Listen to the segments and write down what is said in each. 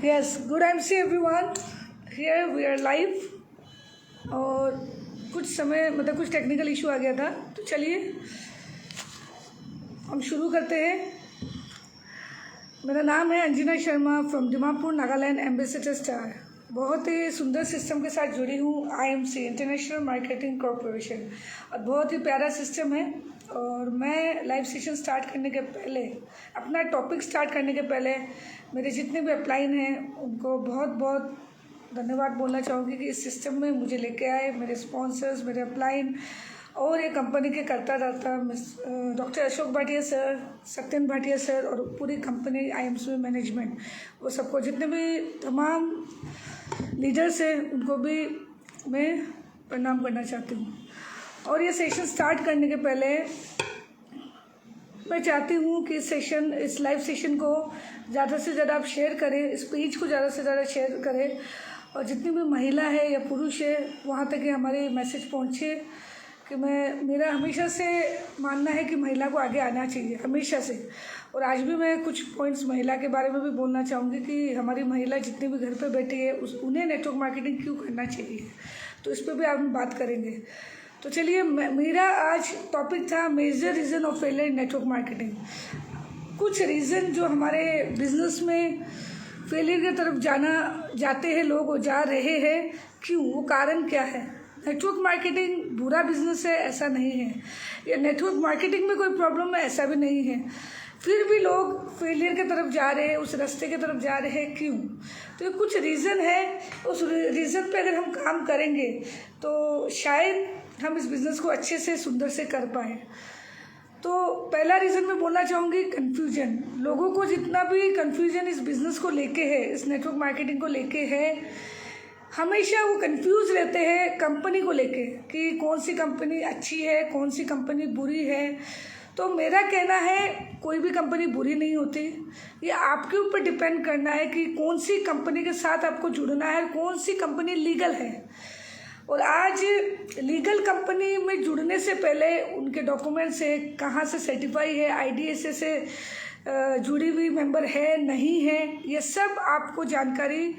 Yes, good MC everyone. Here we are live और कुछ समय मतलब कुछ टेक्निकल इशू आ गया था, तो चलिए हम शुरू करते हैं। मेरा नाम है Anjana Sharma from Dimapur Nagaland ambassador star. बहुत ही सुंदर सिस्टम के साथ जुड़ी हूँ IMC इंटरनेशनल मार्केटिंग कॉरपोरेशन, और बहुत ही प्यारा सिस्टम है। और मैं लाइव सेशन स्टार्ट करने के पहले, अपना टॉपिक स्टार्ट करने के पहले मेरे जितने भी अपलाइन हैं उनको बहुत बहुत धन्यवाद बोलना चाहूँगी कि इस सिस्टम में मुझे लेके आए, मेरे स्पॉन्सर्स, मेरे अपलाइन और ये कंपनी के करता रहता doctor Ashok Bhatia sir, Satyan Bhatia sir और पूरी कंपनी IMC में मैनेजमेंट, वो सबको जितने भी तमाम लीडर्स हैं उनको भी मैं प्रणाम करना चाहती हूँ। और ये सेशन स्टार्ट करने के पहले मैं चाहती हूँ कि इस लाइव सेशन को ज़्यादा से ज़्यादा आप शेयर करें, इस पेज को ज़्यादा से ज़्यादा शेयर करें, और जितनी भी महिला है या पुरुष है वहाँ तक कि हमारे मैसेज पहुँचे कि मेरा हमेशा से मानना है कि महिला को आगे आना चाहिए, हमेशा से। और आज भी मैं कुछ पॉइंट्स महिला के बारे में भी बोलना चाहूँगी कि हमारी महिला जितनी भी घर पे बैठी है उन्हें नेटवर्क मार्केटिंग क्यों करना चाहिए, तो इस पर भी हम बात करेंगे। तो चलिए, मेरा आज टॉपिक था major reason of failure in network marketing. कुछ रीज़न जो हमारे बिजनेस में फेलियर की तरफ जाते हैं लोग और जा रहे हैं, क्यों, वो कारण क्या है। नेटवर्क मार्केटिंग बुरा बिजनेस है ऐसा नहीं है, या नेटवर्क मार्केटिंग में कोई प्रॉब्लम है ऐसा भी नहीं है, फिर भी लोग फेलियर की तरफ जा रहे हैं, उस रास्ते की तरफ जा रहे हैं, क्यों। तो ये कुछ रीज़न है, उस रीज़न पे अगर हम काम करेंगे तो शायद हम इस बिज़नेस को अच्छे से सुंदर से कर पाएँ। तो पहला रीज़न मैं बोलना चाहूँगी कन्फ्यूजन। लोगों को जितना भी कन्फ्यूजन इस बिज़नेस को लेके है, इस नेटवर्क मार्केटिंग को लेके है, हमेशा वो कंफ्यूज रहते हैं कंपनी को लेके कि कौन सी कंपनी अच्छी है, कौन सी कंपनी बुरी है। तो मेरा कहना है कोई भी कंपनी बुरी नहीं होती, ये आपके ऊपर डिपेंड करना है कि कौन सी कंपनी के साथ आपको जुड़ना है, कौन सी कंपनी लीगल है। और आज लीगल कंपनी में जुड़ने से पहले उनके डॉक्यूमेंट्स है, कहाँ से सर्टिफाई है, IDSA से जुड़ी हुई मेंबर है नहीं है, ये सब आपको जानकारी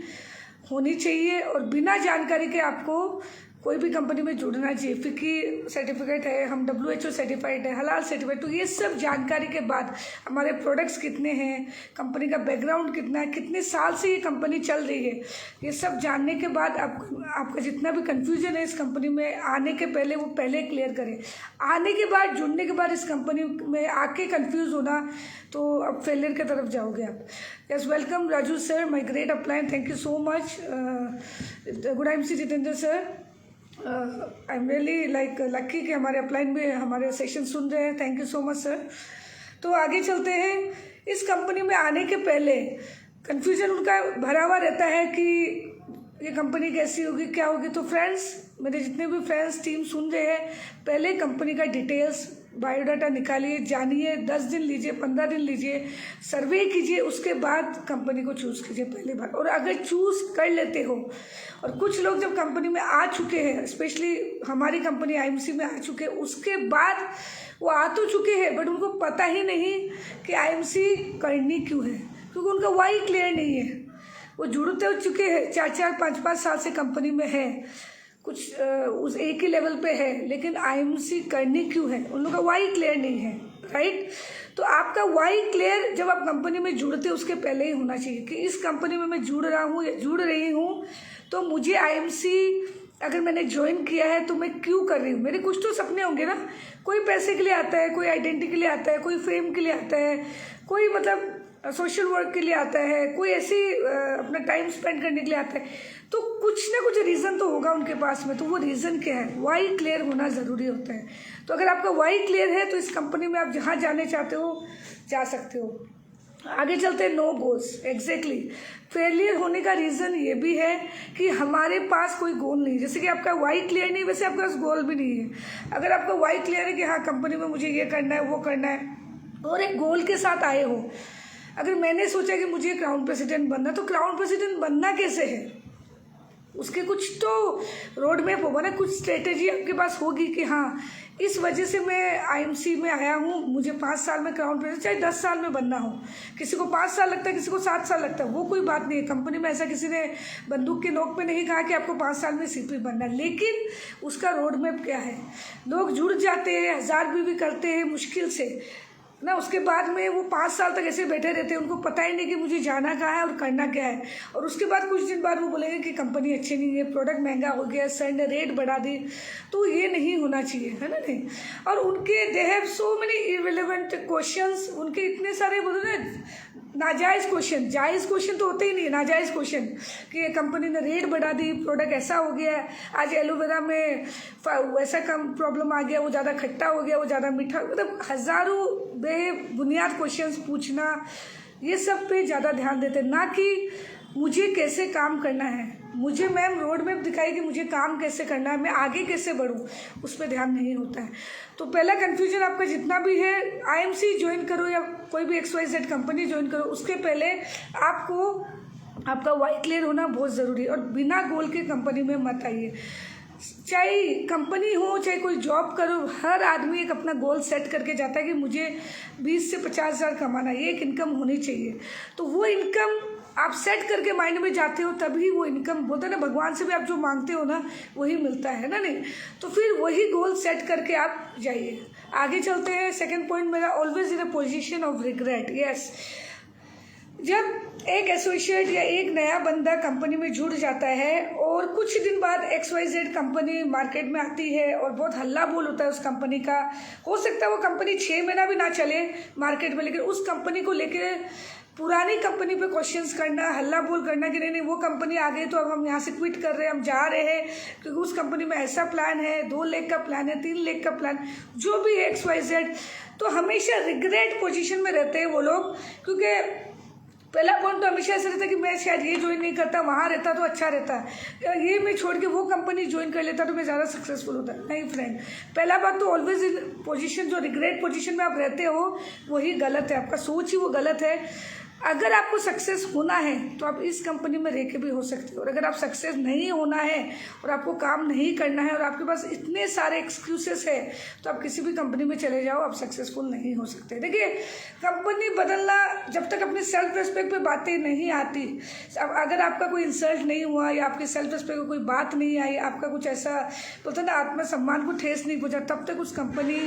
होनी चाहिए। और बिना जानकारी के आपको कोई भी कंपनी में जुड़ना चाहिए। FICCI सर्टिफिकेट है, हम WHO सर्टिफाइड है, हलाल सर्टिफाइड, तो ये सब जानकारी के बाद हमारे प्रोडक्ट्स कितने हैं, कंपनी का बैकग्राउंड कितना है, कितने साल से ये कंपनी चल रही है, ये सब जानने के बाद आपका जितना भी कन्फ्यूजन है इस कंपनी में आने के पहले, वो पहले क्लियर करें। आने के बाद, जुड़ने के बाद इस कंपनी में आके कन्फ्यूज़ होना तो अब फेलियर की तरफ जाओगे आप। Yes, welcome Raju sir, my great upline, thank you so much. Good IMC Jitendra sir, I am really lucky कि हमारे अपलाइन में हमारे सेशन सुन रहे हैं, thank you so much sir. तो आगे चलते हैं। इस कंपनी में आने के पहले कन्फ्यूजन उनका भरा हुआ रहता है कि ये कंपनी कैसी होगी, क्या होगी। तो फ्रेंड्स, मेरे जितने भी फ्रेंड्स टीम सुन रहे हैं, पहले कंपनी का डिटेल्स, बायोडाटा निकालिए, जानिए, 10 दिन लीजिए, 15 दिन लीजिए, सर्वे कीजिए, उसके बाद कंपनी को चूज़ कीजिए पहली बार। और अगर चूज़ कर लेते हो, और कुछ लोग जब कंपनी में आ चुके हैं, स्पेशली हमारी कंपनी IMC में आ चुके हैं, उसके बाद वो आ तो चुके हैं बट उनको पता ही नहीं कि IMC करनी क्यों है, क्योंकि उनका वाई क्लियर नहीं है। वो जुड़ते हो चुके हैं, 4-4, 5-5 साल से कंपनी में है, कुछ उस एक ही लेवल पे है, लेकिन IMC करनी क्यों है, उन लोगों का वाई क्लियर नहीं है, राइट। तो आपका वाई क्लियर जब आप कंपनी में जुड़ते उसके पहले ही होना चाहिए कि इस कंपनी में मैं जुड़ रहा हूँ या जुड़ रही हूँ, तो मुझे IMC अगर मैंने ज्वाइन किया है तो मैं क्यों कर रही हूँ। मेरे कुछ तो सपने होंगे ना, कोई पैसे के लिए आता है, कोई आइडेंटिटी के लिए आता है, कोई फेम के लिए आता है, कोई मतलब सोशल वर्क के लिए आता है, कोई ऐसी अपना टाइम स्पेंड करने के लिए आता है। तो कुछ ना कुछ रीज़न तो होगा उनके पास में, तो वो रीज़न क्या है, वाई क्लियर होना ज़रूरी होता है। तो अगर आपका वाई क्लियर है तो इस कंपनी में आप जहाँ जाने चाहते हो जा सकते हो। आगे चलते हैं, नो गोल्स। एग्जैक्टली, फेलियर होने का रीज़न ये भी है कि हमारे पास कोई गोल नहीं। जैसे कि आपका वाई क्लियर नहीं, वैसे आपके पास गोल भी नहीं है। अगर आपका वाई क्लियर है कि हाँ कंपनी में मुझे ये करना है, वो करना है, और एक गोल के साथ आए हो, अगर मैंने सोचा कि मुझे क्राउन प्रेसिडेंट बनना, तो क्राउन प्रेसिडेंट बनना कैसे है, उसके कुछ तो रोड मैप होगा ना, कुछ स्ट्रेटेजी आपके पास होगी कि हाँ इस वजह से मैं आईएमसी में आया हूँ, मुझे 5 साल में क्राउन प्रिंस चाहे 10 साल में बनना हो। किसी को 5 साल लगता है, किसी को 7 साल लगता है, वो कोई बात नहीं है। कंपनी में ऐसा किसी ने बंदूक के नोक पे नहीं कहा कि आपको 5 साल में सीपी बनना है, लेकिन उसका रोड मैप क्या है। लोग जुड़ जाते हैं, 1000 भी करते हैं मुश्किल से ना, उसके बाद में वो 5 साल तक ऐसे बैठे रहते हैं, उनको पता ही नहीं कि मुझे जाना कहाँ है और करना क्या है। और उसके बाद कुछ दिन बाद वो बोलेंगे कि कंपनी अच्छी नहीं है, प्रोडक्ट महंगा हो गया, सर ने रेट बढ़ा दी। तो ये नहीं होना चाहिए, है ना नहीं। और उनके they have so many irrelevant questions, उनके इतने सारे बोलो ना नाजायज़ क्वेश्चन। जायज़ क्वेश्चन तो होते ही नहीं है, नाजायज़ क्वेश्चन कि कंपनी ने रेट बढ़ा दी, प्रोडक्ट ऐसा हो गया है, आज एलोवेरा में वैसा कम प्रॉब्लम आ गया, वो ज़्यादा खट्टा हो गया, वो ज़्यादा मीठा, मतलब हज़ारों बेबुनियाद क्वेश्चंस पूछना, ये सब पे ज़्यादा ध्यान देते हैं, ना कि मुझे कैसे काम करना है। मुझे मैम रोड मैप दिखाई कि मुझे काम कैसे करना है, मैं आगे कैसे बढ़ूँ, उस पर ध्यान नहीं होता है। तो पहला कन्फ्यूजन आपका जितना भी है, आईएमसी ज्वाइन करो या कोई भी XYZ कंपनी ज्वाइन करो, उसके पहले आपको आपका वाई क्लियर होना बहुत ज़रूरी है। और बिना गोल के कंपनी में मत आइए, चाहे कंपनी हो चाहे कोई जॉब करो, हर आदमी एक अपना गोल सेट करके जाता है कि मुझे 20 से 50 हज़ार कमाना, ये एक इनकम होनी चाहिए। तो वो इनकम आप सेट करके माइंड में जाते हो, तभी वो इनकम, बोलते हैं ना भगवान से भी आप जो मांगते हो ना वही मिलता है ना नहीं। तो फिर वही गोल सेट करके आप जाइए। आगे चलते हैं। सेकंड पॉइंट मेरा, always in a position of regret. Yes, जब एक एसोसिएट या एक नया बंदा कंपनी में जुड़ जाता है और कुछ दिन बाद XYZ कंपनी मार्केट में आती है और बहुत हल्ला बोल होता है उस कंपनी का, हो सकता है वो कंपनी 6 महीना भी ना चले मार्केट में, लेकिन उस कंपनी को लेकर पुरानी कंपनी पे क्वेश्चंस करना, हल्ला बोल करना कि नहीं वो कंपनी आ गई तो अब हम यहाँ से क्विट कर रहे हैं, हम जा रहे हैं क्योंकि उस कंपनी में ऐसा प्लान है, 2 लाख का प्लान है, 3 लाख का प्लान, जो भी है XYZ। तो हमेशा रिग्रेट पोजीशन में रहते हैं वो लोग, क्योंकि पहला पॉइंट तो हमेशा ऐसा रहता है कि मैं शायद ये ज्वाइन नहीं करता, वहाँ रहता तो अच्छा रहता है, ये मैं छोड़ के वो कंपनी ज्वाइन कर लेता तो मैं ज़्यादा सक्सेसफुल होता। नहीं फ्रेंड, पहला बात तो ऑलवेज इन पोजीशन, जो रिग्रेट पोजीशन में आप रहते हो वही गलत है, आपका सोच ही वो गलत है। अगर आपको सक्सेस होना है तो आप इस कंपनी में रह के भी हो सकते हो, और अगर आप सक्सेस नहीं होना है और आपको काम नहीं करना है और आपके पास इतने सारे एक्सक्यूजेस है तो आप किसी भी कंपनी में चले जाओ, आप सक्सेसफुल नहीं हो सकते। देखिए, कंपनी बदलना जब तक अपनी सेल्फ रिस्पेक्ट पे बातें नहीं आती, अगर आपका कोई इंसल्ट नहीं हुआ या आपके सेल्फ रिस्पेक्ट को कोई बात नहीं आई, आपका कुछ ऐसा बोलते ना आत्मसम्मान को ठेस नहीं पहुंचा, तब तक उस कंपनी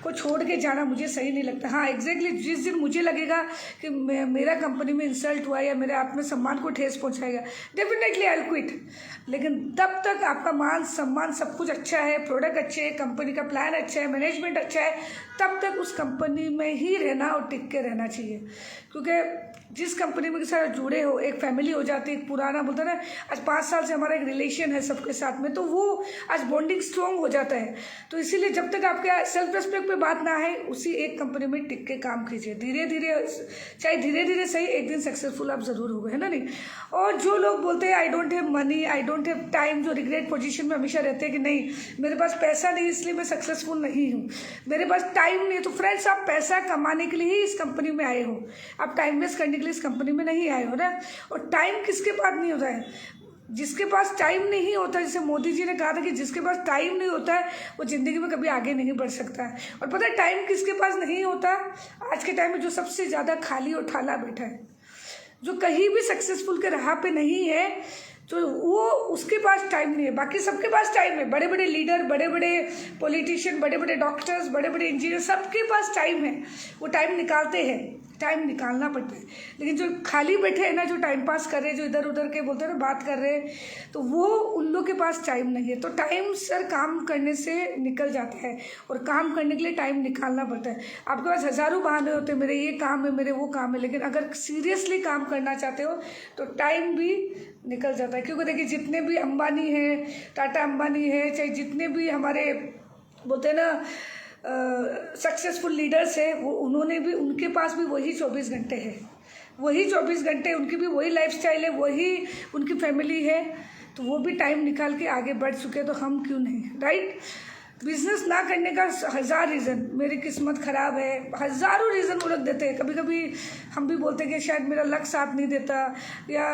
को छोड़ के जाना मुझे सही नहीं लगता। हाँ एग्जैक्टली, जिस दिन मुझे लगेगा कि मेरा कंपनी में इंसल्ट हुआ या मेरे आत्मसम्मान को ठेस पहुंचाएगा, डेफिनेटली आई विल क्विट। लेकिन तब तक आपका मान सम्मान सब कुछ अच्छा है, प्रोडक्ट अच्छे है, कंपनी का प्लान अच्छा है, मैनेजमेंट अच्छा है, तब तक उस कंपनी में ही रहना और टिक के रहना चाहिए। क्योंकि जिस कंपनी में के साथ जुड़े हो, एक फैमिली हो जाती है, एक पुराना बोलते ना, आज 5 साल से हमारा एक रिलेशन है सबके साथ में, तो वो आज बॉन्डिंग स्ट्रॉन्ग हो जाता है। तो इसीलिए जब तक आपके सेल्फ रेस्पेक्ट पे बात ना आए, उसी एक कंपनी में टिक के काम कीजिए। धीरे धीरे, चाहे धीरे धीरे सही, एक दिन सक्सेसफुल आप ज़रूर हो गए, है ना नहीं। और जो लोग बोलते हैं I don't have money, I don't have time, जो रिग्रेट पोजीशन में हमेशा रहते हैं कि नहीं मेरे पास पैसा नहीं इसलिए मैं सक्सेसफुल नहीं हूँ, मेरे पास टाइम नहीं है। तो फ्रेंड्स, आप पैसा कमाने के लिए ही इस कंपनी में आए हो, आप टाइम वेस्ट करने के लिए इस कंपनी में नहीं आए हो ना। और टाइम किसके पास नहीं होता है? जिसके पास टाइम नहीं होता, जैसे मोदी जी ने कहा था कि जिसके पास टाइम नहीं होता है वो ज़िंदगी में कभी आगे नहीं बढ़ सकता है। और पता है टाइम किसके पास नहीं होता? आज के टाइम में जो सबसे ज़्यादा खाली और ठाला बैठा है, जो कहीं भी सक्सेसफुल के राह पे नहीं है, तो वो उसके पास टाइम नहीं है। बाकी सबके पास टाइम है, बड़े बड़े लीडर, बड़े बड़े पॉलिटिशियन, बड़े बड़े डॉक्टर्स, बड़े बड़े इंजीनियर, सबके पास टाइम है, वो टाइम निकालते हैं, टाइम निकालना पड़ता है। लेकिन जो खाली बैठे हैं ना, जो टाइम पास कर रहे हैं, जो इधर उधर के बोलते हैं ना बात कर रहे हैं, तो वो उन लोग के पास टाइम नहीं है। तो टाइम सर काम करने से निकल जाता है, और काम करने के लिए टाइम निकालना पड़ता है। आपके पास हज़ारों बहाने होते हैं, मेरे ये काम है, मेरे वो काम है, लेकिन अगर सीरियसली काम करना चाहते हो तो टाइम भी निकल जाता है। क्योंकि देखिए, जितने भी अंबानी हैं, टाटा अंबानी है, चाहे जितने भी हमारे बोलते हैं ना सक्सेसफुल लीडर्स है, वो उन्होंने भी, उनके पास भी वही 24 घंटे है, वही 24 घंटे, उनकी भी वही लाइफस्टाइल है, वही उनकी फैमिली है, तो वो भी टाइम निकाल के आगे बढ़ चुके, तो हम क्यों नहीं, राइट। बिजनेस ना करने का 1000 रीज़न, मेरी किस्मत ख़राब है, हज़ारों रीज़न वो लोग देते हैं। कभी कभी हम भी बोलते हैं कि शायद मेरा लक साथ नहीं देता, या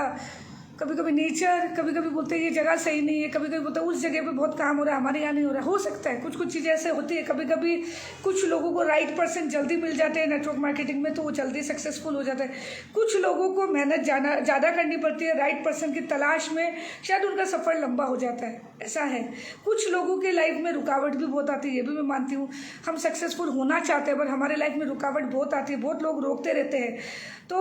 कभी कभी नेचर, कभी कभी बोलते हैं ये जगह सही नहीं है, कभी कभी बोलते हैं उस जगह पे बहुत काम हो रहा है, हमारे यहाँ नहीं हो रहा है। हो सकता है कुछ कुछ चीज़ें ऐसे होती है। कभी कभी कुछ लोगों को राइट पर्सन जल्दी मिल जाते हैं नेटवर्क मार्केटिंग में, तो वो जल्दी सक्सेसफुल हो जाता है। कुछ लोगों को मेहनत ज़्यादा करनी पड़ती है राइट पर्सन की तलाश में, शायद उनका सफ़र लंबा हो जाता है, ऐसा है। कुछ लोगों के लाइफ में रुकावट भी बहुत आती है, ये भी मैं मानती हूँ। हम सक्सेसफुल होना चाहते हैं पर हमारे लाइफ में रुकावट बहुत आती है, बहुत लोग रोकते रहते हैं। तो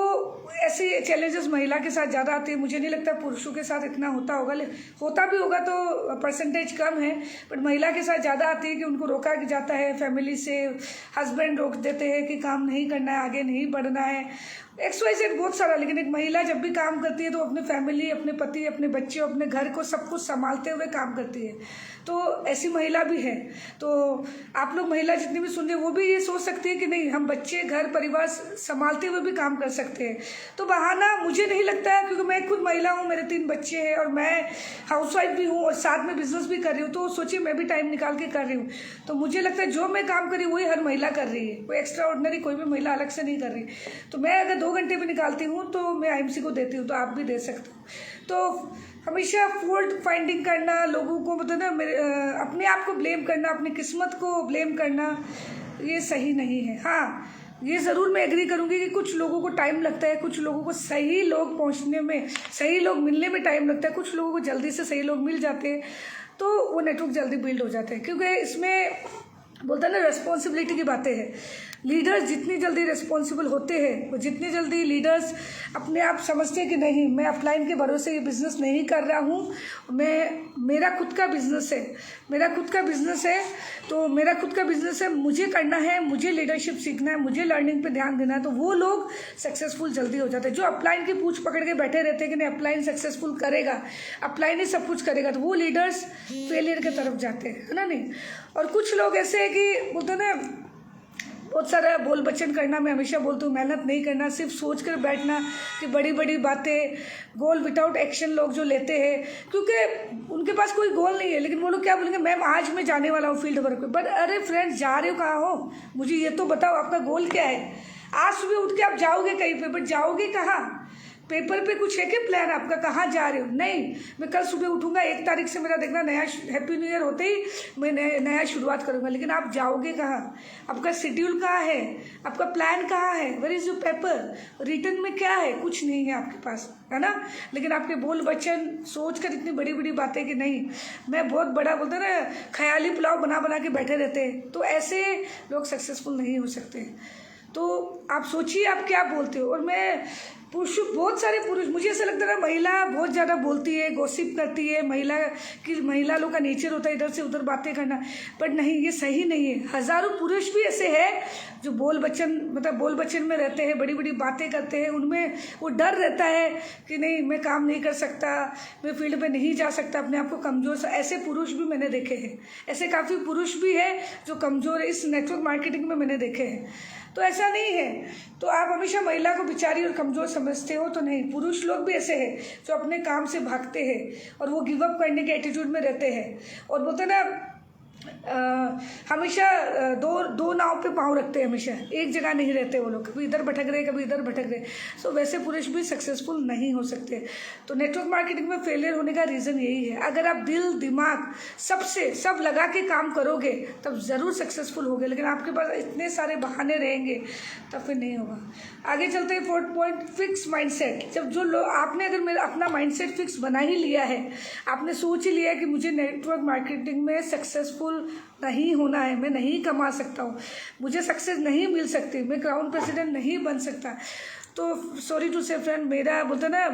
ऐसे चैलेंजेस महिला के साथ ज़्यादा आते हैं। मुझे नहीं लगता पुरुषों के साथ इतना होता होगा, होता भी होगा तो परसेंटेज कम है, बट महिला के साथ ज़्यादा आती है कि उनको रोका जाता है फैमिली से, हस्बैंड रोक देते हैं कि काम नहीं करना है, आगे नहीं बढ़ना है, XYZ बहुत सारा। लेकिन एक महिला जब भी काम करती है तो अपने फैमिली, अपने पति, अपने बच्चे, अपने घर को सब कुछ संभालते हुए काम करती है। तो ऐसी महिला भी है। तो आप लोग महिला जितनी भी सुन रहे हैं वो भी ये सोच सकती है कि नहीं, हम बच्चे, घर, परिवार संभालते हुए भी काम कर सकते हैं। तो बहाना मुझे नहीं लगता है, क्योंकि मैं खुद महिला हूँ, मेरे 3 बच्चे हैं और मैं हाउसवाइफ भी हूँ और साथ में बिजनेस भी कर रही हूँ। तो सोचिए मैं भी टाइम निकाल के कर रही हूँ। तो मुझे लगता है जो मैं काम कर रही हूँ वही हर महिला कर रही है, कोई एक्स्ट्रा ऑर्डिनरी कोई भी महिला अलग से नहीं कर रही। तो मैं अगर 2 घंटे भी निकालती हूँ तो मैं IMC को देती हूँ, तो आप भी दे सकते हो। तो हमेशा फॉल्ट फाइंडिंग करना, लोगों को मतलब ना अपने आप को ब्लेम करना, अपनी किस्मत को ब्लेम करना, ये सही नहीं है। हाँ, ये ज़रूर मैं एग्री करूँगी कि कुछ लोगों को टाइम लगता है, कुछ लोगों को सही लोग पहुँचने में, सही लोग मिलने में टाइम लगता है, कुछ लोगों को जल्दी से सही लोग मिल जाते हैं तो वो नेटवर्क जल्दी बिल्ड हो जाते हैं। क्योंकि इसमें बोलते हैं ना रिस्पॉन्सिबिलिटी की बातें हैं। लीडर्स जितनी जल्दी रिस्पॉन्सिबल होते हैं, वो जितनी जल्दी लीडर्स अपने आप समझते हैं कि नहीं, मैं अपलाइन के भरोसे ये बिज़नेस नहीं कर रहा हूँ, मेरा खुद का बिज़नेस है, मेरा खुद का बिज़नेस है, तो मेरा खुद का बिज़नेस है, मुझे करना है, मुझे लीडरशिप सीखना है, मुझे लर्निंग पे ध्यान देना है, तो वो लोग सक्सेसफुल जल्दी हो जाते हैं। जो अपलाइन की पूछ पकड़ के बैठे रहते हैं कि नहीं अपलाइन सक्सेसफुल करेगा, अपलाइन ही सब कुछ करेगा, तो वो लीडर्स फेलियर की तरफ जाते हैं, है ना नहीं। और कुछ लोग ऐसे हैं कि बोलते हैं ना बहुत सारा बोल बचन करना, मैं हमेशा बोलती हूँ मेहनत नहीं करना, सिर्फ सोच कर बैठना कि बड़ी बड़ी बातें, गोल विदाउट एक्शन लोग जो लेते हैं, क्योंकि उनके पास कोई गोल नहीं है, लेकिन वो लोग क्या बोलेंगे, मैम आज मैं जाने वाला हूँ फील्ड वर्क पे। बट अरे फ्रेंड्स, जा रहे हो कहाँ हो, मुझे ये तो बताओ आपका गोल क्या है। आज सुबह उठ के आप जाओगे कहीं पे, बट जाओगे कहाँ, पेपर पे कुछ है क्या प्लान आपका, कहाँ जा रहे हो। नहीं, मैं कल सुबह उठूंगा, 1 तारीख से मेरा देखना नया हैप्पी न्यू ईयर होते ही मैं नया शुरुआत करूंगा, लेकिन आप जाओगे कहाँ, आपका शेड्यूल कहाँ है, आपका प्लान कहाँ है, where is your paper, return में क्या है, कुछ नहीं है आपके पास, है ना। लेकिन आपके बोल वचन सोच कर इतनी बड़ी बड़ी बातें कि नहीं मैं बहुत बड़ा, बोलते ना ख्याली पुलाव बना बना के बैठे रहते हैं, तो ऐसे लोग सक्सेसफुल नहीं हो सकते। तो आप सोचिए आप क्या बोलते हो। और मैं पुरुष, बहुत सारे पुरुष, मुझे ऐसा लगता है ना महिला बहुत ज़्यादा बोलती है, गॉसिप करती है, महिला लोग का नेचर होता है इधर से उधर बातें करना, बट नहीं, ये सही नहीं है। हज़ारों पुरुष भी ऐसे हैं जो बोल बच्चन में रहते हैं, बड़ी बड़ी बातें करते हैं, उनमें वो डर रहता है कि नहीं मैं काम नहीं कर सकता, मैं फील्ड में नहीं जा सकता, अपने आप को कमज़ोर, ऐसे पुरुष भी मैंने देखे हैं, ऐसे काफ़ी पुरुष भी हैं जो कमज़ोर है, इस नेटवर्क मार्केटिंग में मैंने देखे हैं। तो ऐसा नहीं है, तो आप हमेशा महिला को बेचारी और कमज़ोर समझते हो, तो नहीं, पुरुष लोग भी ऐसे हैं जो अपने काम से भागते हैं और वो गिव अप करने के एटीट्यूड में रहते हैं, और बोलते ना हमेशा दो नाव पे पाँव रखते हैं, हमेशा एक जगह नहीं रहते वो लोग, कभी इधर भटक रहे कभी इधर भटक रहे। सो वैसे पुरुष भी सक्सेसफुल नहीं हो सकते। तो नेटवर्क मार्केटिंग में फेलियर होने का रीज़न यही है। अगर आप दिल दिमाग सब लगा के काम करोगे तब ज़रूर सक्सेसफुल होगे, लेकिन आपके पास इतने सारे बहाने रहेंगे तब फिर नहीं होगा। आगे चलते हैं 4th पॉइंट, फिक्स माइंडसेट। जब जो लोग आपने अगर मेरा अपना माइंडसेट फिक्स बना ही लिया है, आपने सोच ही लिया है कि मुझे नेटवर्क मार्केटिंग में सक्सेसफुल नहीं होना है, मैं नहीं कमा सकता हूँ, मुझे सक्सेस नहीं मिल सकती, मैं क्राउन प्रेसिडेंट नहीं बन सकता, तो सॉरी टू से फ्रेंड, मेरा बोलते ना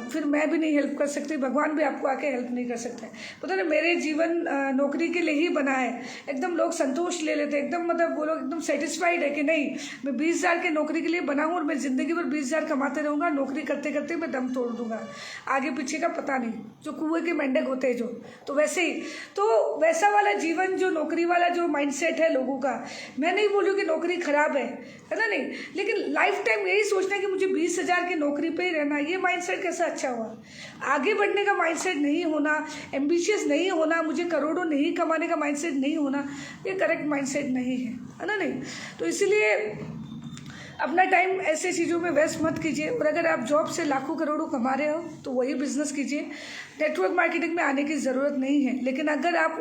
फिर मैं भी नहीं हेल्प कर सकती, भगवान भी आपको आके हेल्प नहीं कर सकता है। बोलते ना मेरे जीवन नौकरी के लिए ही बना है, एकदम लोग संतोष ले लेते हैं, एकदम मतलब वो लोग एकदम सेटिस्फाइड है कि नहीं मैं 20,000 के नौकरी के लिए बना हूँ और मैं ज़िंदगी भर 20,000 कमाते रहूँगा, नौकरी करते करते मैं दम तोड़ दूँगा, आगे पीछे का पता नहीं, जो कुएं के मेंढक होते हैं जो, तो वैसे ही, तो वैसा वाला जीवन जो नौकरी वाला जो माइंडसेट है लोगों का, मैं नहीं बोलूँ कि नौकरी खराब है ना, नहीं, लेकिन लाइफ टाइम यही सोचना है कि मुझे 20,000 की नौकरी पे ही रहना, ये माइंडसेट कैसा अच्छा हुआ। आगे बढ़ने का माइंडसेट नहीं होना, एम्बिशियस नहीं होना, मुझे करोड़ों नहीं कमाने का माइंडसेट नहीं होना, ये करेक्ट माइंडसेट नहीं है ना, नहीं। तो इसीलिए अपना टाइम ऐसे चीज़ों में वेस्ट मत कीजिए। और अगर आप जॉब से लाखों करोड़ों कमा रहे हो तो वही बिजनेस कीजिए। नेटवर्क मार्केटिंग में आने की ज़रूरत नहीं है। लेकिन अगर आप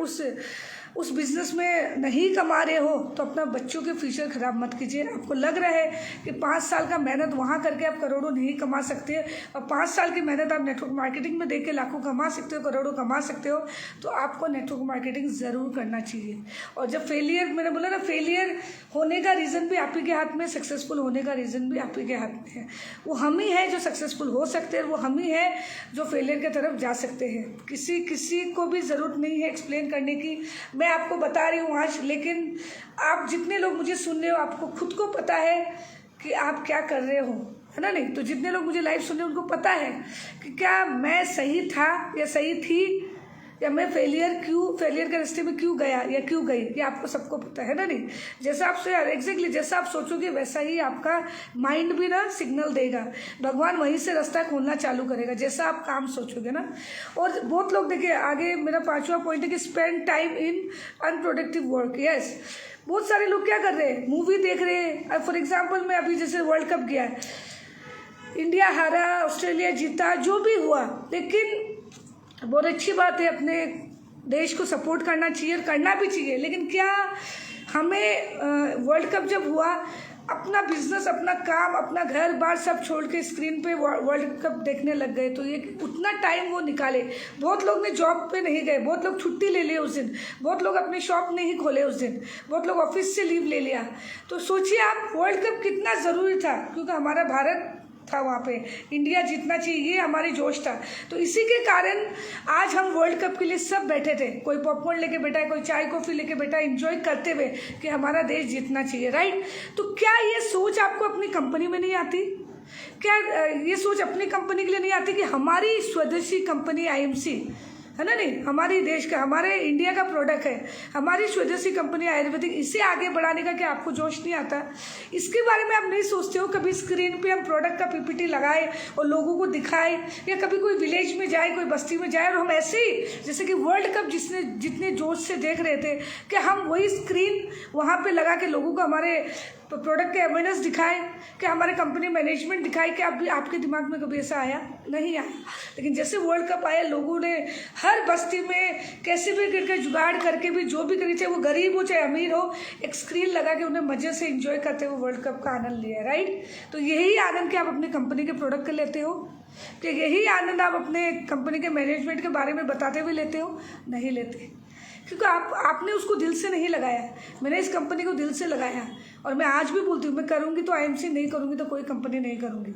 उस बिज़नेस में नहीं कमा रहे हो तो अपना बच्चों के फ्यूचर ख़राब मत कीजिए। आपको लग रहा है कि 5 साल का मेहनत वहाँ करके आप करोड़ों नहीं कमा सकते और 5 साल की मेहनत आप नेटवर्क मार्केटिंग में देके लाखों कमा सकते हो, करोड़ों कमा सकते हो, तो आपको नेटवर्क मार्केटिंग ज़रूर करना चाहिए। और जब फेलियर, मैंने बोला ना, फेलियर होने का रीज़न भी आप ही के हाथ में, सक्सेसफुल होने का रीज़न भी आप ही के हाथ में है। वो हम ही है जो सक्सेसफुल हो सकते हैं, वो हम ही है जो फेलियर की तरफ जा सकते हैं। किसी को भी ज़रूरत नहीं है एक्सप्लेन करने की। मैं आपको बता रही हूँ आज, लेकिन आप जितने लोग मुझे सुन रहे हो आपको खुद को पता है कि आप क्या कर रहे हो, है ना? नहीं तो जितने लोग मुझे लाइव सुन रहे हैं उनको पता है कि क्या मैं सही था या सही थी, या मैं फेलियर के रास्ते में क्यों गया या क्यों गई, ये आपको सबको पता है ना? नहीं, जैसा आपसे एग्जैक्टली जैसा आप सोचोगे वैसा ही आपका माइंड भी ना सिग्नल देगा। भगवान वहीं से रास्ता खोलना चालू करेगा जैसा आप काम सोचोगे ना। और बहुत लोग देखिए, आगे मेरा 5वां पॉइंट है कि spend time in unproductive work. Yes, बहुत सारे लोग क्या कर रहे हैं, मूवी देख रहे हैं। फॉर एग्जाम्पल मैं अभी जैसे वर्ल्ड कप गया है, इंडिया हारा, ऑस्ट्रेलिया जीता, जो भी हुआ, लेकिन बहुत अच्छी बात है, अपने देश को सपोर्ट करना चाहिए, करना भी चाहिए। लेकिन क्या हमें वर्ल्ड कप जब हुआ अपना बिजनेस, अपना काम, अपना घर बार सब छोड़ के स्क्रीन पे वर्ल्ड कप देखने लग गए? तो ये उतना टाइम वो निकाले। बहुत लोग ने जॉब पे नहीं गए, बहुत लोग छुट्टी ले लिए उस दिन, बहुत लोग अपने शॉप नहीं खोले उस दिन, बहुत लोग ऑफिस से लीव ले लिया। तो सोचिए आप वर्ल्ड कप कितना ज़रूरी था, क्योंकि हमारा भारत था वहाँ पे, इंडिया जीतना चाहिए, ये हमारी जोश था। तो इसी के कारण आज हम वर्ल्ड कप के लिए सब बैठे थे। कोई पॉपकॉर्न लेके बैठा है, कोई चाय कॉफ़ी लेके बैठा है, एंजॉय करते हुए कि हमारा देश जीतना चाहिए, राइट? तो क्या ये सोच आपको अपनी कंपनी में नहीं आती? क्या ये सोच अपनी कंपनी के लिए नहीं आती कि हमारी स्वदेशी कंपनी IMC है ना? नहीं, हमारी देश का, हमारे इंडिया का प्रोडक्ट है, हमारी स्वदेशी कंपनी आयुर्वेदिक, इसे आगे बढ़ाने का क्या आपको जोश नहीं आता? इसके बारे में आप नहीं सोचते हो? कभी स्क्रीन पे हम प्रोडक्ट का PPT लगाए और लोगों को दिखाए, या कभी कोई विलेज में जाए, कोई बस्ती में जाए और हम ऐसे ही जैसे कि वर्ल्ड कप जितने जोश से देख रहे थे कि हम वही स्क्रीन वहाँ पे लगा के लोगों को हमारे प्रोडक्ट के अवेयरनेस दिखाए, कि हमारे कंपनी मैनेजमेंट दिखाए? कि आपके दिमाग में कभी ऐसा आया? नहीं आया। लेकिन जैसे वर्ल्ड कप आया, लोगों ने हर बस्ती में कैसे भी करके जुगाड़ करके भी, जो भी करी, चाहे वो गरीब हो चाहे अमीर हो, एक स्क्रीन लगा के उन्हें मज़े से एंजॉय करते हुए वर्ल्ड कप का आनंद लिया, राइट? तो यही आनंद क्या आप अपनी कंपनी के प्रोडक्ट का लेते हो? कि यही आनंद आप अपने कंपनी के मैनेजमेंट के बारे में बताते हुए लेते हो? नहीं लेते, क्योंकि आपने उसको दिल से नहीं लगाया। मैंने इस कंपनी को दिल से लगाया और मैं आज भी बोलती हूँ, मैं करूँगी तो IMC, नहीं करूँगी तो कोई कंपनी नहीं करूँगी।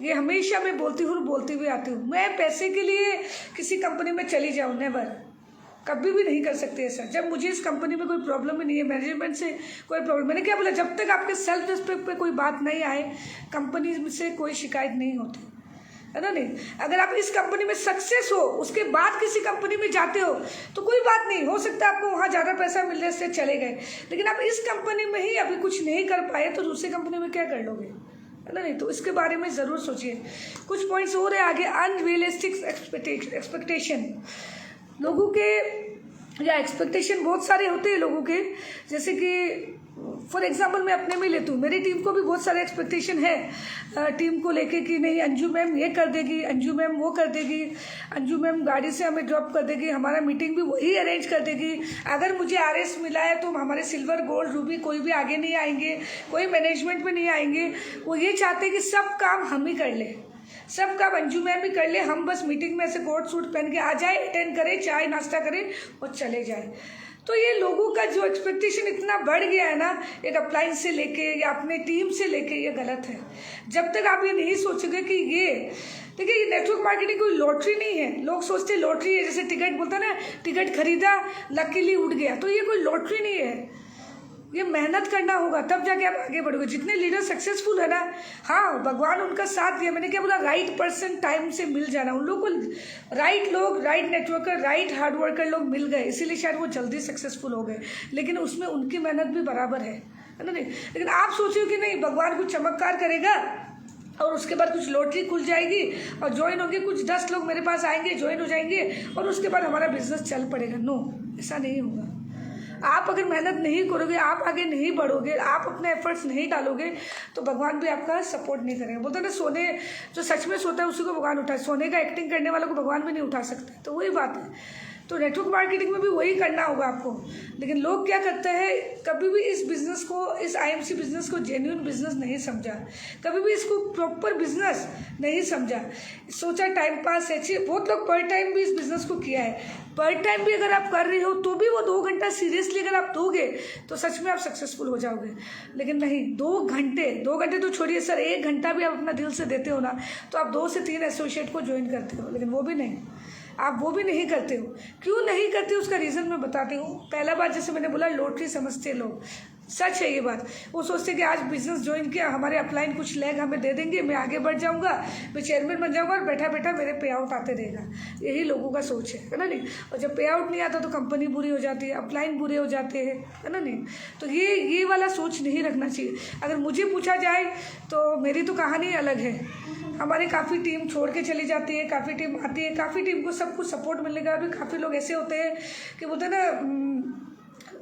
ये हमेशा मैं बोलती हूँ, बोलती हुई आती हूँ। मैं पैसे के लिए किसी कंपनी में चली जाऊँ, नेवर, कभी भी नहीं कर सकते ऐसा। जब मुझे इस कंपनी में कोई प्रॉब्लम ही नहीं है, मैनेजमेंट से कोई प्रॉब्लम, मैंने क्या बोला, जब तक आपके सेल्फ रिस्पेक्ट पे कोई बात नहीं आए, कंपनी से कोई शिकायत नहीं होती, है ना? नहीं, अगर आप इस कंपनी में सक्सेस हो, उसके बाद किसी कंपनी में जाते हो तो कोई बात नहीं, हो सकता है आपको वहाँ ज़्यादा पैसा मिलने से चले गए। लेकिन आप इस कंपनी में ही अभी कुछ नहीं कर पाए तो दूसरी कंपनी में क्या कर लोगे, है ना? नहीं, तो इसके बारे में ज़रूर सोचिए। कुछ पॉइंट्स हो रहे आगे। अनरियलिस्टिक एक्सपेक्टेशन, लोगों के या एक्सपेक्टेशन बहुत सारे होते हैं लोगों के। जैसे कि फॉर एग्जांपल मैं अपने में लेती हूँ, मेरी टीम को भी बहुत सारे एक्सपेक्टेशन है टीम को लेके कि नहीं, अंजू मैम ये कर देगी, अंजू मैम वो कर देगी, अंजू मैम गाड़ी से हमें ड्रॉप कर देगी, हमारा मीटिंग भी वही अरेंज कर देगी, अगर मुझे RS मिला है तो हमारे सिल्वर गोल्ड रूबी कोई भी आगे नहीं आएंगे, कोई मैनेजमेंट में नहीं आएंगे। वो ये चाहते हैं कि सब काम हम ही कर ले, सब काम अंजू मैम भी कर ले, हम बस मीटिंग में ऐसे कोट सूट पहन के आ जाए, अटेंड करें, चाय नाश्ता करें और चले जाए। तो ये लोगों का जो एक्सपेक्टेशन इतना बढ़ गया है ना, एक अप्लायंस से लेके या अपने टीम से लेके, ये गलत है। जब तक आप ये नहीं सोचोगे कि ये, देखिए, ये नेटवर्क मार्केटिंग कोई लॉटरी नहीं है। लोग सोचते हैं लॉटरी है, जैसे टिकट बोलता ना, टिकट खरीदा लकीली उड़ गया, तो ये कोई लॉटरी नहीं है। ये मेहनत करना होगा, तब जाके आप आगे बढ़ोगे। जितने लीडर सक्सेसफुल है ना, हाँ, भगवान उनका साथ दिया। मैंने क्या बोला, राइट पर्सन टाइम से मिल जाना, उन लोगों को राइट लोग, right networker, right hard worker लोग मिल गए, इसीलिए शायद वो जल्दी सक्सेसफुल हो गए। लेकिन उसमें उनकी मेहनत भी बराबर है ना? नहीं, लेकिन आप सोचिए कि नहीं, भगवान कुछ चमत्कार करेगा और उसके बाद कुछ लॉटरी खुल जाएगी और ज्वाइन होंगे, कुछ 10 लोग मेरे पास आएंगे, ज्वाइन हो जाएंगे और उसके बाद हमारा बिजनेस चल पड़ेगा। नो, ऐसा नहीं होगा। आप अगर मेहनत नहीं करोगे, आप आगे नहीं बढ़ोगे, आप अपने एफर्ट्स नहीं डालोगे, तो भगवान भी आपका सपोर्ट नहीं करेंगे। बोलते हैं ना, सोने जो सच में सोता है उसी को भगवान उठाए, सोने का एक्टिंग करने वालों को भगवान भी नहीं उठा सकते। तो वही बात है। तो नेटवर्क मार्केटिंग में भी वही करना होगा आपको। लेकिन लोग क्या करते हैं, कभी भी इस बिज़नेस को, इस आईएमसी बिज़नेस को जेन्युइन बिज़नेस नहीं समझा, कभी भी इसको प्रॉपर बिज़नेस नहीं समझा, सोचा टाइम पास है। बहुत लोग पार्ट टाइम भी इस बिज़नेस को किया है। पार्ट टाइम भी अगर आप कर रहे हो तो भी वो 2 घंटा सीरियसली अगर आप दोगे तो सच में आप सक्सेसफुल हो जाओगे। लेकिन नहीं, 2 घंटे तो छोड़िए सर, 1 घंटा भी आप अपना दिल से देते हो ना, तो आप 2 से 3 एसोसिएट को ज्वाइन करते हो। लेकिन वो भी नहीं, आप वो भी नहीं करते हो। क्यों नहीं करते, उसका रीज़न मैं बताती हूँ। पहला बात, जैसे मैंने बोला, लॉटरी समझते हैं लोग। सच है ये बात। वो सोचते हैं कि आज बिजनेस ज्वाइन किया, हमारे अपलाइन कुछ लैग हमें दे देंगे, मैं आगे बढ़ जाऊंगा, मैं चेयरमैन बन जाऊंगा और बैठा बैठा मेरे पे आउट आते रहेगा। यही लोगों का सोच है ना नहीं। और जब पे आउट नहीं आता तो कंपनी बुरी हो जाती है, अपलाइन बुरे हो जाते हैं, है ना नहीं। तो ये वाला सोच नहीं रखना चाहिए। अगर मुझे पूछा जाए तो मेरी तो कहानी अलग है। हमारे काफ़ी टीम छोड़ के चली जाती है, काफ़ी टीम आती है, काफ़ी टीम को सब कुछ सपोर्ट मिलने का भी काफ़ी लोग ऐसे होते हैं कि बोलते हैं ना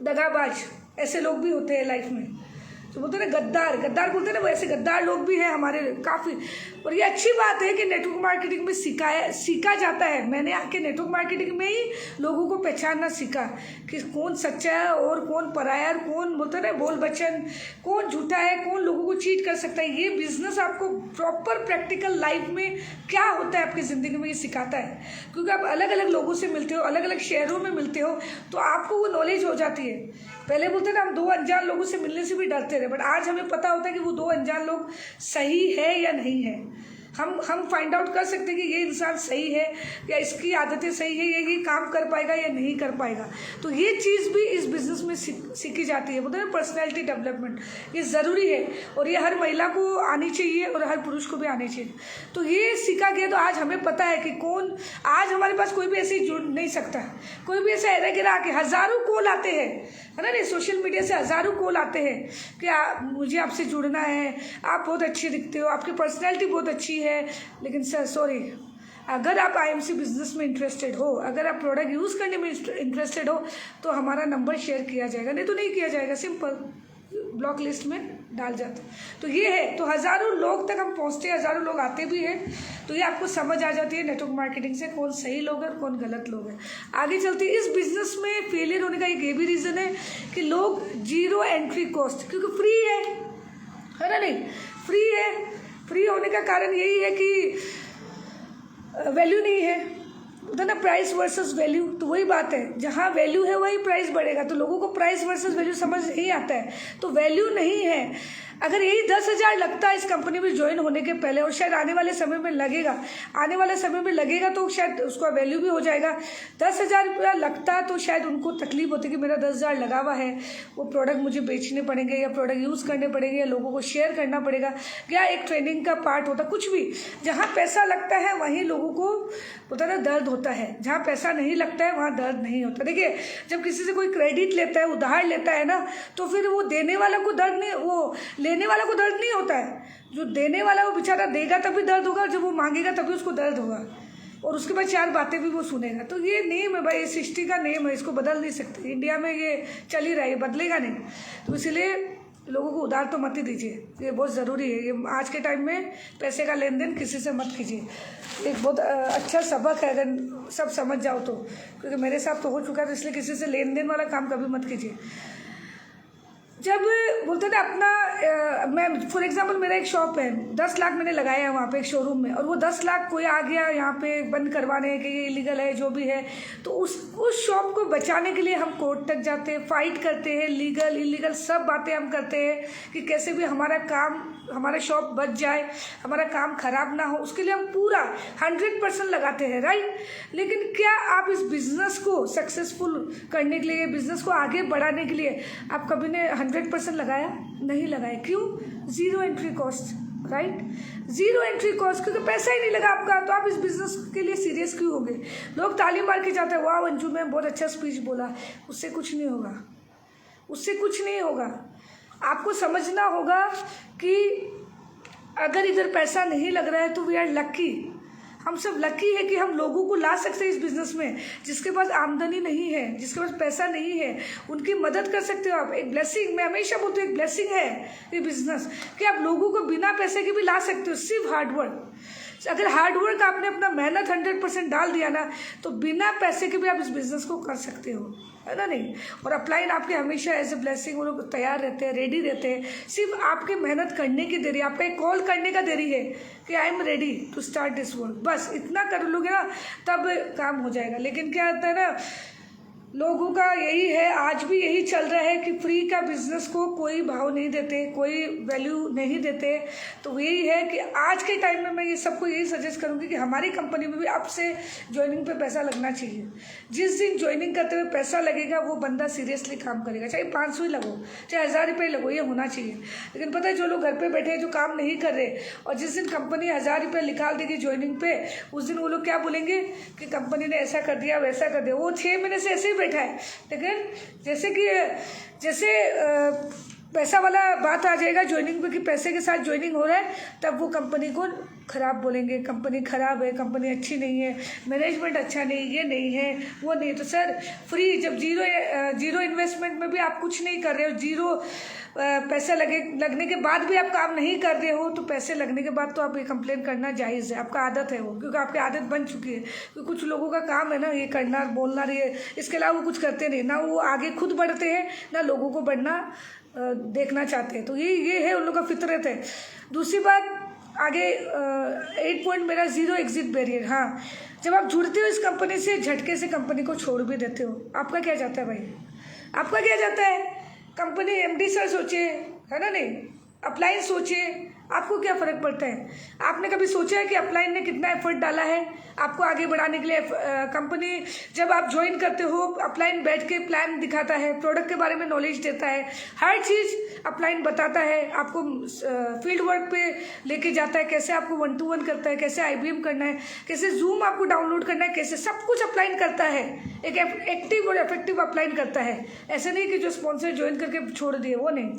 दगाबाज, ऐसे लोग भी होते हैं लाइफ में। तो बोलते हैं ना गद्दार बोलते हैं ना, वैसे गद्दार लोग भी हैं हमारे काफ़ी। और ये अच्छी बात है कि नेटवर्क मार्केटिंग में सीखा जाता है। मैंने आके नेटवर्क मार्केटिंग में ही लोगों को पहचानना सीखा कि कौन सच्चा है और कौन पराया है, कौन बोलते हैं ना बोल बच्चन, कौन झूठा है, कौन लोगों को चीट कर सकता है। ये बिजनेस आपको प्रॉपर प्रैक्टिकल लाइफ में क्या होता है आपकी ज़िंदगी में ये सिखाता है। क्योंकि आप अलग अलग लोगों से मिलते हो, अलग अलग शहरों में मिलते हो, तो आपको वो नॉलेज हो जाती है। पहले बोलते हैं ना, हम 2 अनजान लोगों से मिलने से भी डरते रहे, बट आज हमें पता होता है कि वो 2 अनजान लोग सही है या नहीं है। हम फाइंड आउट कर सकते हैं कि ये इंसान सही है या इसकी आदतें सही है, या ये काम कर पाएगा या नहीं कर पाएगा। तो ये चीज़ भी इस बिज़नेस में सीखी जाती है। बोलते हैं पर्सनैलिटी डेवलपमेंट, ये ज़रूरी है और ये हर महिला को आनी चाहिए और हर पुरुष को भी आनी चाहिए। तो ये सीखा गया, तो आज हमें पता है कि कौन, आज हमारे पास कोई भी ऐसे ही जुड़ नहीं सकता। कोई भी ऐसा एरा गिरा के हज़ारों कॉल आते हैं, है ना नहीं, सोशल मीडिया से हज़ारों कॉल आते हैं कि मुझे आपसे जुड़ना है, आप बहुत अच्छे दिखते हो, आपकी पर्सनैलिटी बहुत अच्छी है। लेकिन सर सॉरी, अगर आप आईएमसी बिजनेस में इंटरेस्टेड हो, अगर आप प्रोडक्ट यूज़ करने में इंटरेस्टेड हो, तो हमारा नंबर शेयर किया जाएगा, नहीं तो नहीं किया जाएगा, सिंपल ब्लॉक लिस्ट में डाल जाता। तो ये है, तो हज़ारों लोग तक हम पहुँचते हैं, हज़ारों लोग आते भी हैं। तो ये आपको समझ आ जाती है नेटवर्क मार्केटिंग से कौन सही लोग हैं और कौन गलत लोग हैं। आगे चलते इस बिज़नेस में फेलियर होने का एक ये भी रीज़न है कि लोग 0 एंट्री कॉस्ट, क्योंकि फ्री है ना नहीं, फ्री है। फ्री होने का कारण यही है कि वैल्यू नहीं है, होता ना प्राइस वर्सेस वैल्यू। तो वही बात है, जहाँ वैल्यू है वही प्राइस बढ़ेगा। तो लोगों को प्राइस वर्सेस वैल्यू समझ नहीं आता है, तो वैल्यू नहीं है। अगर यही 10,000 लगता है इस कंपनी में ज्वाइन होने के पहले, और शायद आने वाले समय में लगेगा, तो शायद उसका वैल्यू भी हो जाएगा। 10,000 रुपया लगता तो शायद उनको तकलीफ होती कि मेरा 10,000 लगा हुआ है, वो प्रोडक्ट मुझे बेचने पड़ेंगे या प्रोडक्ट यूज़ करने पड़ेंगे या लोगों को शेयर करना पड़ेगा या एक ट्रेनिंग का पार्ट होता, कुछ भी। जहाँ पैसा लगता है वहीं लोगों को होता ना दर्द होता है, जहाँ पैसा नहीं लगता है वहाँ दर्द नहीं होता। देखिए, जब किसी से कोई क्रेडिट लेता है, उधार लेता है ना, तो फिर वो देने वाला को दर्द नहीं, वो लेने वाला को दर्द नहीं होता है। जो देने वाला वो बेचारा देगा तभी दर्द होगा, जब वो मांगेगा तभी उसको दर्द होगा, और उसके बाद 4 बातें भी वो सुनेगा। तो ये नेम है भाई, सृष्टि का नेम है, इसको बदल नहीं सकते। इंडिया में ये चल ही रहा है, ये बदलेगा नहीं। तो इसीलिए लोगों को उधार तो मत ही दीजिए, ये बहुत ज़रूरी है। ये आज के टाइम में पैसे का लेन देन किसी से मत कीजिए। एक बहुत अच्छा सबक है अगर सब समझ जाओ तो, क्योंकि मेरे साथ तो हो चुका है। तो इसलिए किसी से लेन देन वाला काम कभी मत कीजिए। जब बोलते ना अपना मैं फॉर एग्जांपल, मेरा एक शॉप है, 10 लाख मैंने लगाया है वहाँ पे एक शोरूम में, और वो 10 लाख कोई आ गया यहाँ पे बंद करवाने कि ये इलीगल है जो भी है, तो उस शॉप को बचाने के लिए हम कोर्ट तक जाते हैं, फाइट करते हैं, लीगल इलीगल सब बातें हम करते हैं कि कैसे भी हमारा शॉप बच जाए, हमारा काम खराब ना हो, उसके लिए हम पूरा 100% लगाते हैं, राइट। लेकिन क्या आप इस बिज़नेस को सक्सेसफुल करने के लिए, बिज़नेस को आगे बढ़ाने के लिए आप कभी ने 100% लगाया? नहीं लगाया। क्यों? 0 entry cost, right. 0 entry cost, क्योंकि पैसा ही नहीं लगा आपका, तो आप इस बिज़नेस के लिए सीरियस क्यों हो गए? लोग ताली मार के जाते हैं, वाह अंजू मैम बहुत अच्छा स्पीच बोला। उससे कुछ नहीं होगा, उससे कुछ नहीं होगा। आपको समझना होगा कि अगर इधर पैसा नहीं लग रहा है तो वी आर लक्की। हम सब लकी है कि हम लोगों को ला सकते हैं इस बिज़नेस में, जिसके पास आमदनी नहीं है, जिसके पास पैसा नहीं है, उनकी मदद कर सकते हो आप। एक ब्लेसिंग, मैं हमेशा बोलती हूँ, एक ब्लेसिंग है ये बिज़नेस कि आप लोगों को बिना पैसे के भी ला सकते हो, सिर्फ हार्डवर्क। अगर हार्डवर्क आपने अपना मेहनत 100% डाल दिया ना, तो बिना पैसे के भी आप इस बिज़नेस को कर सकते हो, है ना नहीं। और अपलाइन आपके हमेशा एज ए ब्लेसिंग वो लोग तैयार रहते हैं, रेडी रहते हैं, सिर्फ आपके मेहनत करने की देरी, आपका एक कॉल करने का देरी है कि I am ready to start this work. बस इतना कर लोगे ना, तब काम हो जाएगा। लेकिन क्या होता है ना, लोगों का यही है, आज भी यही चल रहा है कि फ्री का बिजनेस को कोई भाव नहीं देते, कोई वैल्यू नहीं देते। तो यही है कि आज के टाइम में मैं ये सबको यही सजेस्ट करूँगी कि हमारी कंपनी में भी अब से ज्वाइनिंग पे पैसा लगना चाहिए। जिस दिन ज्वाइनिंग करते हुए पैसा लगेगा वो बंदा सीरियसली काम करेगा, चाहे 500 ही लगो, चाहे 1000 रुपये लगो, ये होना चाहिए। लेकिन पता है, जो लोग घर पे बैठे हैं, जो काम नहीं कर रहे, और जिस दिन कंपनी 1000 रुपये निकाल देगी ज्वाइनिंग पे, उस दिन वो लोग क्या बोलेंगे कि कंपनी ने ऐसा कर दिया, वैसा कर दिया। वो 6 महीने से ऐसे ही बैठा है, लेकिन जैसे पैसा वाला बात आ जाएगा ज्वाइनिंग पे कि पैसे के साथ ज्वाइनिंग हो रहा है, तब वो कंपनी को ख़राब बोलेंगे, कंपनी ख़राब है, कंपनी अच्छी नहीं है, मैनेजमेंट अच्छा नहीं, ये नहीं है, वो नहीं। तो सर, फ्री जब जीरो इन्वेस्टमेंट में भी आप कुछ नहीं कर रहे हो, जीरो पैसे लगने के बाद भी आप काम नहीं कर रहे हो, तो पैसे लगने के बाद तो आप ये कंप्लेन करना जायज़ है, आपका आदत है वो, क्योंकि आपकी आदत बन चुकी है। क्योंकि कुछ लोगों का काम है ना ये करना, बोलना, ये इसके अलावा वो कुछ करते नहीं, ना वो आगे खुद बढ़ते हैं, ना लोगों को बढ़ना देखना चाहते हैं। तो ये है उन लोगों का फितरत है। दूसरी बात, आगे 8 पॉइंट मेरा, 0 एग्जिट बैरियर। हाँ, जब आप जुड़ते हो इस कंपनी से, झटके से कंपनी को छोड़ भी देते हो, आपका क्या जाता है भाई? आपका क्या जाता है? कंपनी MD सर सोचे, है ना नहीं, अपलाइन सोचे, आपको क्या फ़र्क पड़ता है? आपने कभी सोचा है कि अपलाइन ने कितना एफर्ट डाला है आपको आगे बढ़ाने के लिए? कंपनी जब आप ज्वाइन करते हो, अपलाइन बैठ के प्लान दिखाता है, प्रोडक्ट के बारे में नॉलेज देता है, हर चीज़ अपलाइन बताता है आपको, फील्ड वर्क पे लेके जाता है, कैसे आपको 1 to 1 करता है, कैसे IBM करना है, कैसे जूम आपको डाउनलोड करना है, कैसे सब कुछ अपलाइन करता है। एक एक्टिव और इफेक्टिव अपलाइन करता है। ऐसे नहीं कि जो स्पॉन्सर ज्वाइन करके छोड़ दिए, वो नहीं,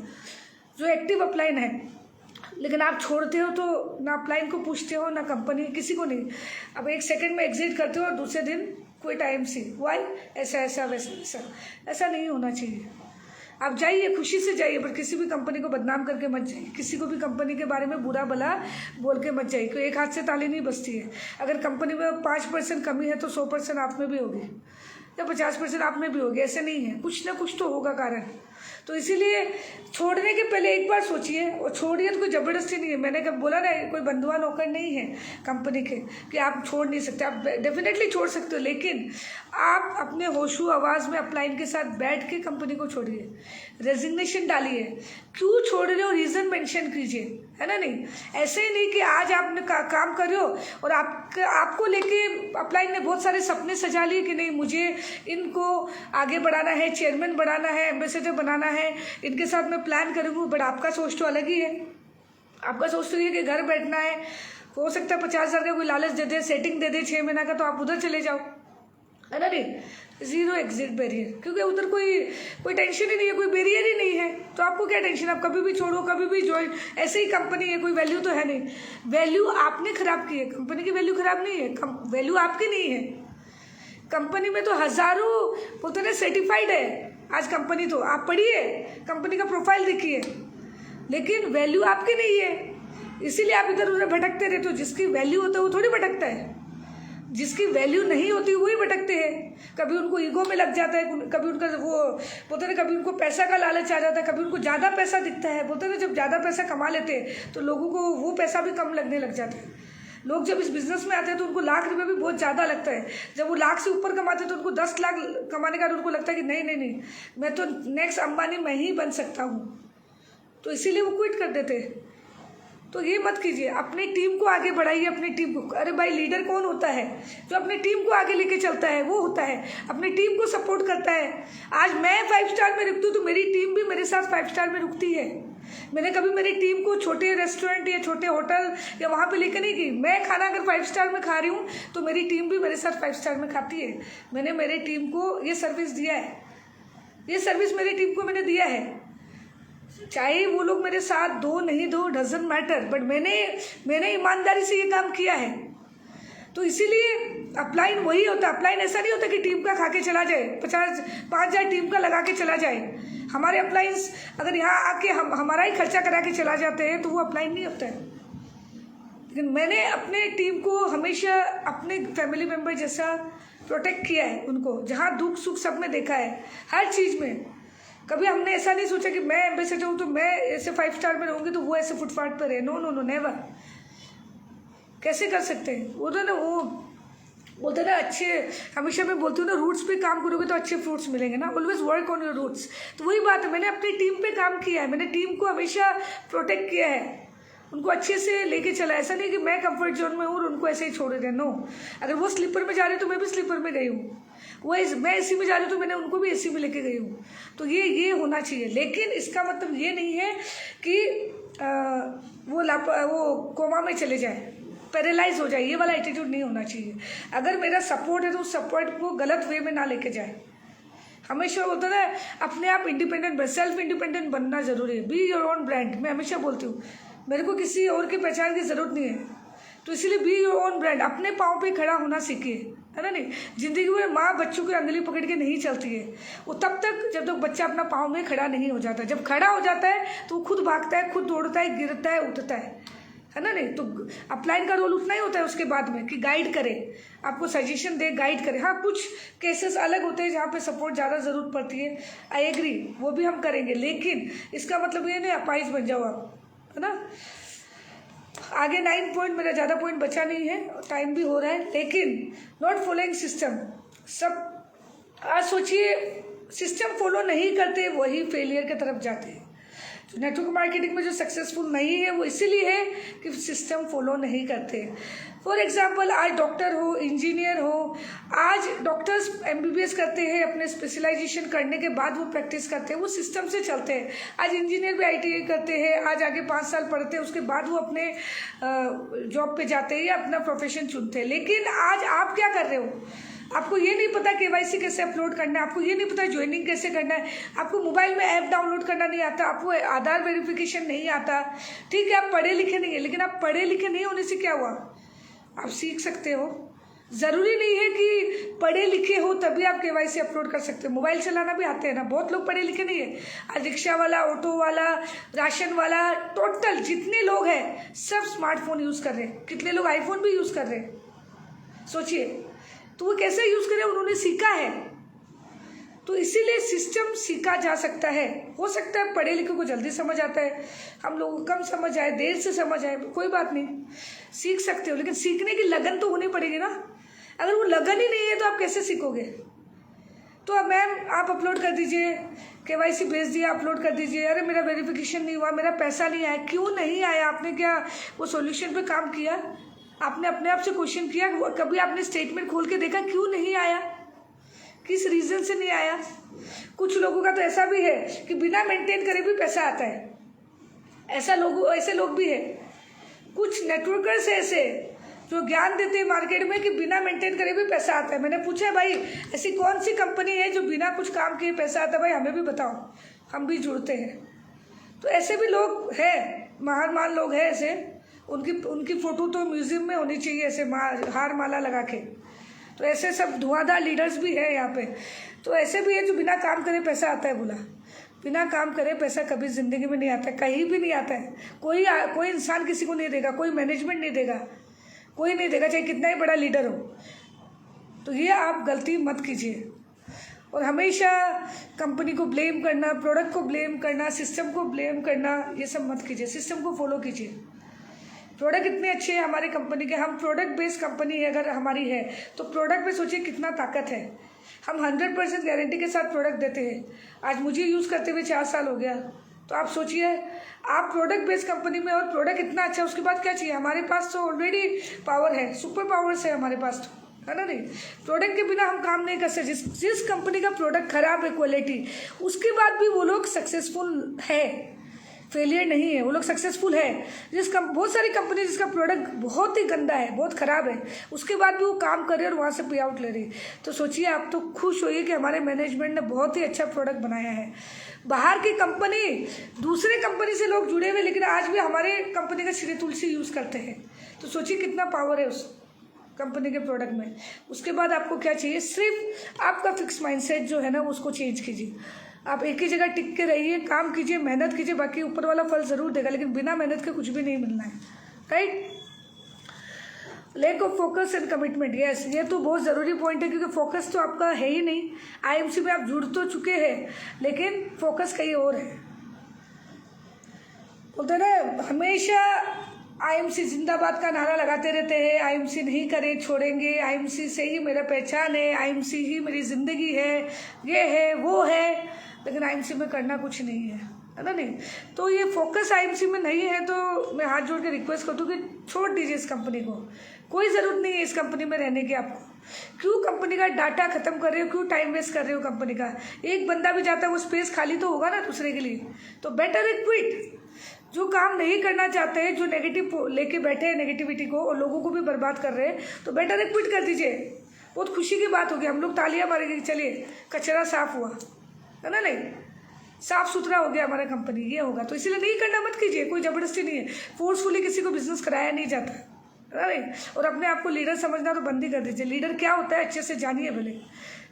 जो एक्टिव अपलाइन है। लेकिन आप छोड़ते हो तो ना अपलाइन को पूछते हो, ना कंपनी, किसी को नहीं। अब 1 सेकंड में एग्जिट करते हो और दूसरे दिन क्विट IMC, वाई? ऐसा वैसा ऐसा नहीं होना चाहिए। आप जाइए, खुशी से जाइए, पर किसी भी कंपनी को बदनाम करके मत जाइए, किसी को भी कंपनी के बारे में बुरा भला बोल के मत जाइए, क्योंकि एक हाथ से ताली नहीं बजती है। अगर कंपनी में 5% कमी है तो 100% आप में भी होगी, या 50% आप में भी होगी। ऐसे नहीं है, कुछ ना कुछ तो होगा कारण। तो इसीलिए छोड़ने के पहले एक बार सोचिए, और छोड़िए तो कोई ज़बरदस्ती नहीं है। मैंने कब बोला ना, कोई बंधुआ नौकर नहीं है कंपनी के कि आप छोड़ नहीं सकते। आप डेफिनेटली छोड़ सकते हो, लेकिन आप अपने होशो आवाज़ में अपलाइन के साथ बैठ के कंपनी को छोड़िए, रेजिग्नेशन डालिए, क्यों छोड़ रहे हो रीज़न मेंशन कीजिए, है ना नहीं। ऐसे ही नहीं कि आज आपने काम कर रहे हो और आपको लेके अपलाइन ने बहुत सारे सपने सजा लिए कि नहीं, मुझे इनको आगे बढ़ाना है, चेयरमैन बनाना है, एम्बेसडर बनाना है, इनके साथ मैं प्लान करूँगी। बट आपका सोच तो अलग ही है। आपका सोच तो ये कि घर बैठना है, हो सकता है 50,000 का कोई लालच दे दे, सेटिंग दे दे 6 महीना का, तो आप उधर चले जाओ, है ना नहीं। 0 एग्जिट बैरियर, क्योंकि उधर कोई टेंशन ही नहीं है, कोई बैरियर ही नहीं है, तो आपको क्या टेंशन? आप कभी भी छोड़ो, कभी भी ज्वाइन, ऐसे ही कंपनी है, कोई वैल्यू तो है नहीं। वैल्यू आपने खराब की है, कंपनी की वैल्यू खराब नहीं है, वैल्यू आपकी नहीं है। कंपनी में तो हज़ारों बोलते ना सर्टिफाइड है आज कंपनी, तो आप पढ़िए, कंपनी का प्रोफाइल देखिए, लेकिन वैल्यू आपकी नहीं है। इसीलिए आप इधर उधर भटकते रहते हो। जिसकी वैल्यू होता है वो थोड़ी भटकता है, जिसकी वैल्यू नहीं होती वही भटकते हैं। कभी उनको ईगो में लग जाता है, कभी उनका वो बोलते ना, कभी उनको पैसा का लालच आ जाता है, कभी उनको ज़्यादा पैसा दिखता है। बोलते ना, जब ज़्यादा पैसा कमा लेते हैं तो लोगों को वो पैसा भी कम लगने लग जाता है। लोग जब इस बिज़नेस में आते हैं तो उनको लाख रुपए भी बहुत ज़्यादा लगता है। जब वो लाख से ऊपर कमाते हैं तो उनको 10 लाख कमाने का उनको लगता है कि नहीं, मैं तो नेक्स्ट अंबानी मैं ही बन सकता हूँ, तो इसीलिए वो क्विट कर देते हैं। तो ये मत कीजिए, अपनी टीम को आगे बढ़ाइए, अपनी टीम को। अरे भाई, लीडर कौन होता है? जो अपनी टीम को आगे लेके चलता है, वो होता है, अपनी टीम को सपोर्ट करता है। आज मैं 5 स्टार में रुकती हूँ तो मेरी टीम भी मेरे साथ 5 स्टार में रुकती है। मैंने कभी मेरी टीम को छोटे रेस्टोरेंट या छोटे होटल या वहाँ पे लेकर नहीं गई। मैं खाना अगर 5 स्टार में खा रही हूँ तो मेरी टीम भी मेरे साथ 5 स्टार में खाती है। मैंने मेरी टीम को ये सर्विस दिया है, ये सर्विस मेरी टीम को मैंने दिया है। चाहे वो लोग मेरे साथ दो नहीं दो, डजंट मैटर, बट मैंने ईमानदारी से ये काम किया है। तो इसीलिए अपलाइन वही होता है। अपलाइन ऐसा नहीं होता कि टीम का खा के चला जाए, 5,000 टीम का लगा के चला जाए। हमारे अपलाइंस अगर यहाँ आके हमारा ही खर्चा करा के चला जाते हैं तो वो अपलाइन नहीं होता है। लेकिन मैंने अपने टीम को हमेशा अपने फैमिली मेम्बर जैसा प्रोटेक्ट किया है, उनको जहाँ दुख सुख सब में देखा है, हर चीज़ में। कभी हमने ऐसा नहीं सोचा कि मैं एम्बेसडर हूँ तो मैं ऐसे 5 स्टार में रहूँगी तो वो ऐसे फुटपाथ पर है। No no no, never. कैसे कर सकते हैं वो? तो ना वो बोलते ना अच्छे, हमेशा मैं बोलती हूँ ना, रूट्स पे काम करोगे तो अच्छे फ्रूट्स मिलेंगे ना। Always work on your roots. तो वही बात है, मैंने अपनी टीम पे काम किया है, मैंने टीम को हमेशा प्रोटेक्ट किया है, उनको अच्छे से लेके चला। ऐसा नहीं कि मैं कंफर्ट जोन में हूँ और उनको ऐसे ही छोड़ दिया। नो, अगर वो स्लीपर में जा रहे तो मैं भी स्लीपर में गई हूँ, मैं एसी में जा रही हूँ तो मैंने उनको भी एसी में लेके गई हूँ। तो ये होना चाहिए। लेकिन इसका मतलब ये नहीं है कि वो कोमा में चले जाए, पैरालाइज हो जाए, ये वाला एटीट्यूड नहीं होना चाहिए। अगर मेरा सपोर्ट है तो उस सपोर्ट को गलत वे में ना लेके जाए। हमेशा होता है अपने आप इंडिपेंडेंट, सेल्फ इंडिपेंडेंट बनना जरूरी है। Be your own brand. मैं हमेशा बोलती हूँ मेरे को किसी और की पहचान की ज़रूरत नहीं है, तो इसीलिए बी योर ओन ब्रांड। अपने पाँव पे खड़ा होना सीखिए, है ना। नहीं, जिंदगी में माँ बच्चों की अंगली पकड़ के नहीं चलती है, वो तब तक जब तक बच्चा अपना पाँव में खड़ा नहीं हो जाता। जब खड़ा हो जाता है तो वो खुद भागता है, खुद दौड़ता है, गिरता है, उठता है ना। नहीं तो अपलाइन का रोल उतना ही होता है उसके बाद में कि गाइड करे, आपको सजेशन दे, गाइड करे। हाँ, कुछ केसेस अलग होते हैं जहाँ पे सपोर्ट ज़्यादा ज़रूरत पड़ती है, आई एग्री, वो भी हम करेंगे। लेकिन इसका मतलब ये नहीं अपाइज बन जाओ आप, है ना। आगे 9 पॉइंट, मेरा ज़्यादा पॉइंट बचा नहीं है, टाइम भी हो रहा है। लेकिन नॉट फॉलोइंग सिस्टम, सब आज सोचिए सिस्टम फॉलो नहीं करते वही फेलियर की तरफ जाते हैं। नेटवर्क मार्केटिंग में जो सक्सेसफुल नहीं है वो इसीलिए है कि सिस्टम फॉलो नहीं करते। फॉर एग्जांपल, आज डॉक्टर हो, इंजीनियर हो, आज डॉक्टर्स MBBS करते हैं, अपने स्पेशलाइजेशन करने के बाद वो प्रैक्टिस करते हैं, वो सिस्टम से चलते हैं। आज इंजीनियर भी ITI करते हैं, आज आगे 5 साल पढ़ते हैं, उसके बाद वो अपने जॉब पे जाते हैं या अपना प्रोफेशन चुनते हैं। लेकिन आज आप क्या कर रहे हो? आपको ये नहीं पता KYC कैसे अपलोड करना है, आपको ये नहीं पता ज्वाइनिंग कैसे करना है, आपको मोबाइल में ऐप डाउनलोड करना नहीं आता, आपको आधार वेरिफिकेशन नहीं आता। ठीक है, आप पढ़े लिखे नहीं है, लेकिन आप पढ़े लिखे नहीं होने से क्या हुआ? आप सीख सकते हो। ज़रूरी नहीं है कि पढ़े लिखे हो तभी आप KYC अपलोड कर सकते हो। मोबाइल चलाना भी आते हैं ना, बहुत लोग पढ़े लिखे नहीं है। आज रिक्शा वाला, ऑटो वाला, राशन वाला, टोटल जितने लोग हैं सब स्मार्टफोन यूज़ कर रहे हैं। कितने लोग आईफोन भी यूज़ कर रहे हैं, सोचिए। तो वो कैसे यूज़ करें? उन्होंने सीखा है। तो इसीलिए सिस्टम सीखा जा सकता है। हो सकता है पढ़े लिखे को जल्दी समझ आता है, हम लोगों को कम समझ आए, देर से समझ आए, कोई बात नहीं, सीख सकते हो। लेकिन सीखने की लगन तो होनी पड़ेगी ना। अगर वो लगन ही नहीं है तो आप कैसे सीखोगे? तो अब मैम आप अपलोड कर दीजिए, KYC भेज दिया, अपलोड कर दीजिए। अरे मेरा वेरिफिकेशन नहीं हुआ, मेरा पैसा नहीं आया। क्यों नहीं आया? आपने क्या वो सॉल्यूशन पे काम किया? आपने अपने आप से क्वेश्चन किया? कभी आपने स्टेटमेंट खोल के देखा क्यों नहीं आया? किस रीज़न से नहीं आया? कुछ लोगों का तो ऐसा भी है कि बिना मेंटेन करे भी पैसा आता है। ऐसे लोग भी है। कुछ नेटवर्कर्स ऐसे जो ज्ञान देते हैं मार्केट में कि बिना मेंटेन करे भी पैसा आता है। मैंने पूछा भाई ऐसी कौन सी कंपनी है जो बिना कुछ काम किए पैसा आता है? भाई हमें भी बताओ, हम भी जुड़ते हैं। तो ऐसे भी लोग हैं, महान लोग हैं ऐसे। उनकी फ़ोटो तो म्यूज़ियम में होनी चाहिए, ऐसे हार माला लगा के। तो ऐसे सब धुआंधार लीडर्स भी हैं यहाँ पे। तो ऐसे भी है जो बिना काम करे पैसा आता है। बोला बिना काम करे पैसा कभी ज़िंदगी में नहीं आता है, कहीं भी नहीं आता है। कोई इंसान किसी को नहीं देगा, कोई मैनेजमेंट नहीं देगा, कोई नहीं देगा, चाहे कितना ही बड़ा लीडर हो। तो ये आप गलती मत कीजिए। और हमेशा कंपनी को ब्लेम करना, प्रोडक्ट को ब्लेम करना, सिस्टम को ब्लेम करना, ये सब मत कीजिए। सिस्टम को फॉलो कीजिए। प्रोडक्ट इतने अच्छे हैं हमारी कंपनी के, हम प्रोडक्ट बेस्ड कंपनी है अगर हमारी है तो प्रोडक्ट में सोचिए कितना ताकत है। हम 100% गारंटी के साथ प्रोडक्ट देते हैं। आज मुझे यूज़ करते हुए 4 साल हो गया। तो आप सोचिए, आप प्रोडक्ट बेस्ड कंपनी में और प्रोडक्ट इतना अच्छा, उसके बाद क्या चाहिए? हमारे पास तो ऑलरेडी पावर है, सुपर पावर्स है हमारे पास, तो है ना। नहीं, प्रोडक्ट के बिना हम काम नहीं कर सकते। जिस कंपनी का प्रोडक्ट खराब है क्वालिटी, उसके बाद भी वो लोग सक्सेसफुल है, फेलियर नहीं है, वो लोग सक्सेसफुल है। बहुत सारी कंपनी जिसका प्रोडक्ट बहुत ही गंदा है, बहुत ख़राब है, उसके बाद भी वो काम कर रही है और वहाँ से पे आउट ले रही है। तो सोचिए, आप तो खुश होइए कि हमारे मैनेजमेंट ने बहुत ही अच्छा प्रोडक्ट बनाया है। बाहर की कंपनी, दूसरे कंपनी से लोग जुड़े हुए, लेकिन आज भी हमारे कंपनी का श्री तुलसी यूज़ करते हैं। तो सोचिए कितना पावर है कंपनी के प्रोडक्ट में। उसके बाद आपको क्या चाहिए, सिर्फ आपका फिक्स माइंडसेट जो है ना उसको चेंज कीजिए। आप एक ही जगह टिक के रहिए, काम कीजिए, मेहनत कीजिए, बाकी ऊपर वाला फल ज़रूर देगा, लेकिन बिना मेहनत के कुछ भी नहीं मिलना है, right. Lack of focus and commitment, yes, ये तो बहुत ज़रूरी पॉइंट है, क्योंकि फोकस तो आपका है ही नहीं। आईएमसी में आप जुड़ तो चुके हैं, लेकिन फोकस कहीं और है। बोलते ना हमेशा आईएमसी जिंदाबाद का नारा लगाते रहते हैं, आईएमसी नहीं करे छोड़ेंगे, आईएमसी से ही मेरा पहचान है, आईएमसी ही मेरी ज़िंदगी है, ये है वो है, लेकिन आईएमसी में करना कुछ नहीं है ना। नहीं, तो ये फोकस आईएमसी में नहीं है तो मैं हाथ जोड़ के रिक्वेस्ट करता हूँ कि छोड़ दीजिए इस कंपनी को। कोई ज़रूरत नहीं है इस कंपनी में रहने की आपको। क्यों कंपनी का डाटा ख़त्म कर रहे हो, क्यों टाइम वेस्ट कर रहे हो कंपनी का। एक बंदा भी जाता है वो स्पेस खाली तो होगा ना दूसरे के लिए, तो बेटर है क्विट। जो काम नहीं करना चाहते हैं, जो नेगेटिव लेके बैठे हैं नेगेटिविटी को और लोगों को भी बर्बाद कर रहे हैं, तो बेटर है क्विट कर दीजिए। बहुत खुशी की बात होगी, हम लोग तालियां मारेंगे, चलिए कचरा साफ हुआ है ना, नहीं साफ सुथरा हो गया हमारा कंपनी, ये होगा। तो इसीलिए नहीं करना मत कीजिए, कोई ज़बरदस्ती नहीं है, फोर्सफुली किसी को बिजनेस कराया नहीं जाता है ना, नहीं। और अपने आप को लीडर समझना तो बंद ही कर दीजिए। लीडर क्या होता है अच्छे से जानिए भले,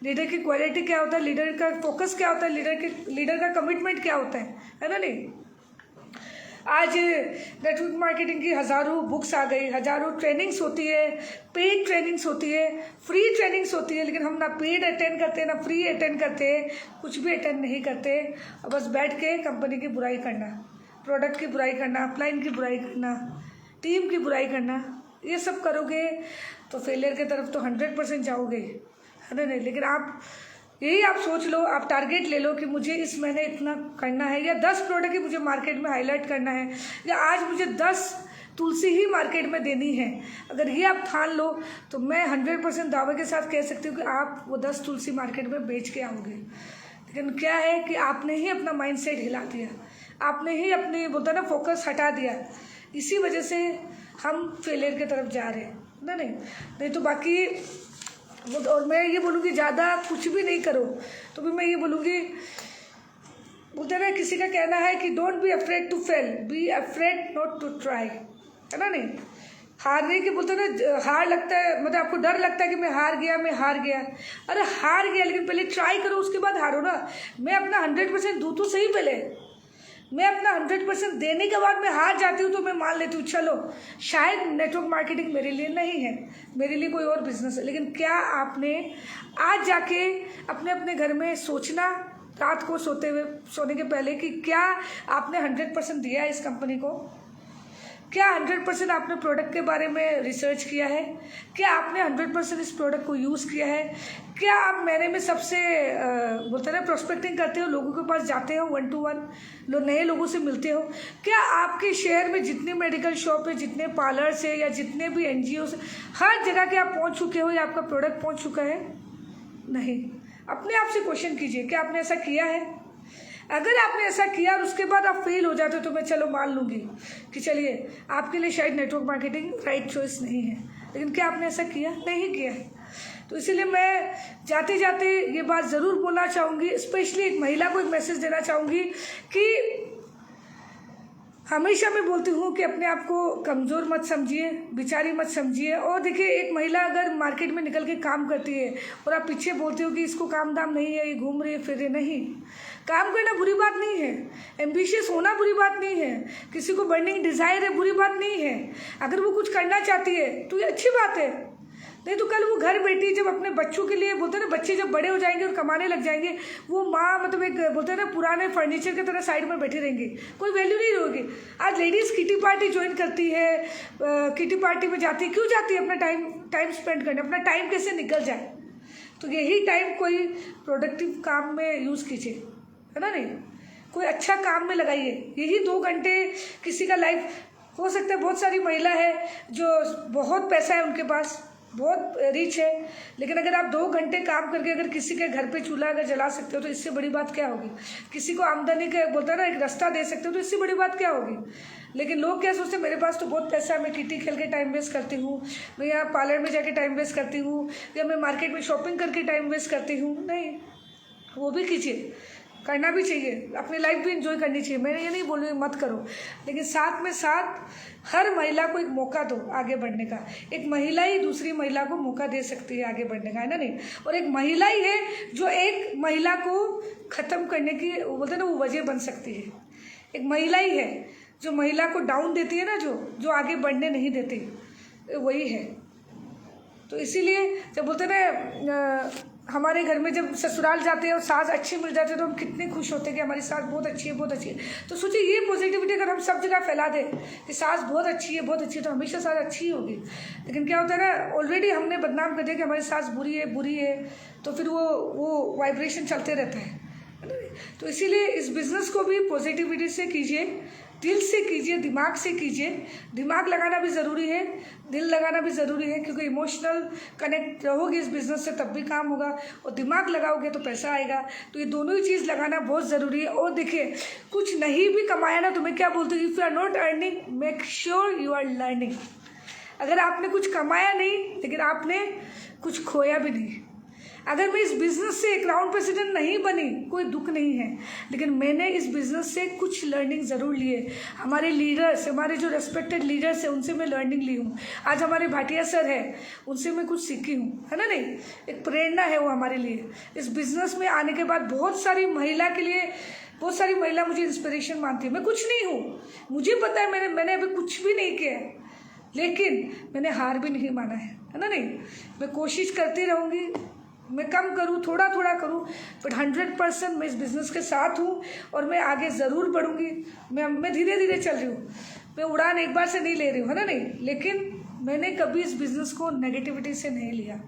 लीडर की क्वालिटी क्या होता है, लीडर का फोकस क्या होता है, लीडर का कमिटमेंट क्या होता है ना, नहीं। आज नेटवर्क मार्केटिंग की हज़ारों बुक्स आ गई, हज़ारों ट्रेनिंग्स होती है, पेड ट्रेनिंग्स होती है, फ्री ट्रेनिंग्स होती है, लेकिन हम ना पेड अटेंड करते हैं ना फ्री अटेंड करते हैं, कुछ भी अटेंड नहीं करते, और बस बैठ के कंपनी की बुराई करना, प्रोडक्ट की बुराई करना, अपलाइन की बुराई करना, टीम की बुराई करना। ये सब करोगे तो फेलियर की तरफ तो 100% जाओगे, है ना, नहीं। लेकिन आप यही आप सोच लो, आप टारगेट ले लो कि मुझे इस महीने इतना करना है, या 10 प्रोडक्ट ही मुझे मार्केट में हाईलाइट करना है, या आज मुझे 10 तुलसी ही मार्केट में देनी है। अगर ये आप ठान लो तो मैं 100% दावे के साथ कह सकती हूँ कि आप वो 10 तुलसी मार्केट में बेच के आओगे। लेकिन क्या है कि आपने ही अपना माइंडसेट हिला दिया, आपने ही अपनी बोलता ना फोकस हटा दिया, इसी वजह से हम फेलियर की तरफ जा रहे हैं ना, नहीं तो बाकी। और मैं ये बोलूँगी ज़्यादा कुछ भी नहीं करो, तो भी मैं ये बोलूँगी, बोलते ना किसी का कहना है कि don't be afraid to fail, be afraid not to try, है ना, नहीं। हारने के बोलते ना, हार लगता है मतलब आपको डर लगता है कि मैं हार गया, अरे हार गया, लेकिन पहले ट्राई करो, उसके बाद हारो ना। मैं अपना 100% दूँ तो सही, पहले मैं अपना 100% देने के बाद मैं हार जाती हूँ तो मैं मान लेती हूँ चलो शायद नेटवर्क मार्केटिंग मेरे लिए नहीं है, मेरे लिए कोई और बिजनेस है। लेकिन क्या आपने आज जाके अपने अपने घर में सोचना, रात को सोने के पहले, कि क्या आपने 100% दिया है इस कंपनी को, क्या 100% आपने प्रोडक्ट के बारे में रिसर्च किया है, क्या आपने 100% इस प्रोडक्ट को यूज़ किया है, क्या आप महीने में सबसे बोलते हैं ना प्रोस्पेक्टिंग करते हो, लोगों के पास जाते हो 1 to 1, नए लोगों से मिलते हो, क्या आपके शहर में जितने मेडिकल शॉप है, जितने पार्लर्स है, या जितने भी NGO से, हर जगह के आप पहुंच चुके हो या आपका प्रोडक्ट पहुंच चुका है? नहीं। अपने आप से क्वेश्चन कीजिए कि आपने ऐसा किया है। अगर आपने ऐसा किया और उसके बाद आप फेल हो जाते हो तो मैं चलो मान लूँगी कि चलिए आपके लिए शायद नेटवर्क मार्केटिंग राइट चॉइस नहीं है, लेकिन क्या आपने ऐसा किया? नहीं किया है। तो इसीलिए मैं जाते जाते ये बात ज़रूर बोलना चाहूँगी, स्पेशली एक महिला को एक मैसेज देना चाहूँगी कि हमेशा मैं बोलती हूँ कि अपने आप को कमज़ोर मत समझिए, बिचारी मत समझिए। और देखिए, एक महिला अगर मार्केट में निकल के काम करती है और आप पीछे बोलते हो कि इसको काम दाम नहीं है, ये घूम रही है फिर रही, नहीं, काम करना बुरी बात नहीं है, एम्बिशियस होना बुरी बात नहीं है, किसी को बर्निंग डिज़ायर है बुरी बात नहीं है। अगर वो कुछ करना चाहती है तो ये अच्छी बात है, नहीं तो कल वो घर बैठी जब अपने बच्चों के लिए, बोलते हैं ना बच्चे जब बड़े हो जाएंगे और कमाने लग जाएंगे, वो माँ मतलब एक बोलते हैं ना पुराने फर्नीचर की तरह साइड में बैठी रहेंगी, कोई वैल्यू नहीं होगी। आज लेडीज़ किटी पार्टी ज्वाइन करती है, किटी पार्टी में जाती है, क्यों जाती है? अपना टाइम स्पेंड करने, अपना टाइम कैसे निकल जाए। तो यही टाइम कोई प्रोडक्टिव काम में यूज़ कीजिए, है ना, नहीं कोई अच्छा काम में लगाइए। यही 2 घंटे किसी का लाइफ हो सकता है। बहुत सारी महिला है जो बहुत पैसा है उनके पास, बहुत रिच है, लेकिन अगर आप 2 घंटे काम करके अगर किसी के घर पे चूल्हा अगर जला सकते हो तो इससे बड़ी बात क्या होगी। किसी को आमदनी का बोलता है ना एक रास्ता दे सकते हो तो इससे बड़ी बात क्या होगी। लेकिन लोग क्या सोचते हैं, मेरे पास तो बहुत पैसा है, मैं किटी खेल के टाइम वेस्ट करती हूँ, मैं यहाँ पार्लर में जाके टाइम वेस्ट करती हूँ, या मैं मार्केट में शॉपिंग करके टाइम वेस्ट करती हूँ। नहीं, वो भी कीजिए, करना भी चाहिए, अपनी लाइफ भी एंजॉय करनी चाहिए, मैं ये नहीं बोल रही मत करो, लेकिन साथ में साथ हर महिला को एक मौका दो आगे बढ़ने का। एक महिला ही दूसरी महिला को मौका दे सकती है आगे बढ़ने का, है ना नहीं? और एक महिला ही है जो एक महिला को ख़त्म करने की बोलते ना वो वजह बन सकती है। एक महिला ही है जो महिला को डाउन देती है ना, जो आगे बढ़ने नहीं देती, वही है। तो इसीलिए जब बोलते ना हमारे घर में जब ससुराल जाते हैं और सास अच्छी मिल जाती है तो हम कितने खुश होते हैं कि हमारी सास बहुत अच्छी है, बहुत अच्छी है। तो सोचिए ये पॉजिटिविटी अगर हम सब जगह फैला दें कि सास बहुत अच्छी है, बहुत अच्छी है, तो हमेशा सास अच्छी ही होगी। लेकिन क्या होता है ना, ऑलरेडी हमने बदनाम कर दिया कि हमारी सास बुरी है, तो फिर वो वाइब्रेशन चलते रहता है। तो इसीलिए इस बिज़नेस को भी पॉजिटिविटी से कीजिए, दिल से कीजिए, दिमाग से कीजिए। दिमाग लगाना भी ज़रूरी है, दिल लगाना भी ज़रूरी है, क्योंकि इमोशनल कनेक्ट रहोगे इस बिज़नेस से तब भी काम होगा, और दिमाग लगाओगे तो पैसा आएगा। तो ये दोनों ही चीज़ लगाना बहुत ज़रूरी है। और देखिए, कुछ नहीं भी कमाया ना तो मैं क्या बोलती हूँ, if you are not earning make sure you are learning. अगर आपने कुछ कमाया नहीं लेकिन आपने कुछ खोया भी नहीं। अगर मैं इस बिज़नेस से क्राउन प्रेसिडेंट नहीं बनी कोई दुख नहीं है, लेकिन मैंने इस बिज़नेस से कुछ लर्निंग ज़रूर लिए। हमारे लीडर्स, हमारे जो रेस्पेक्टेड लीडर्स हैं उनसे मैं लर्निंग ली हूँ। आज हमारे भाटिया सर हैं, उनसे मैं कुछ सीखी हूँ, है ना नहीं? एक प्रेरणा है वो हमारे लिए। इस बिज़नेस में आने के बाद बहुत सारी महिला के लिए, बहुत सारी महिला मुझे इंस्पिरेशन मानती है। मैं कुछ नहीं हूँ, मुझे पता है मैंने अभी कुछ भी नहीं किया है, लेकिन मैंने हार भी नहीं माना है ना नहीं? मैं कोशिश करती रहूँगी, मैं कम करूँ, थोड़ा थोड़ा करूँ, बट 100% मैं इस बिज़नेस के साथ हूँ और मैं आगे ज़रूर बढ़ूँगी। मैं धीरे धीरे चल रही हूँ, मैं उड़ान एक बार से नहीं ले रही हूँ, है ना नहीं? लेकिन मैंने कभी इस बिज़नेस को नेगेटिविटी से नहीं लिया,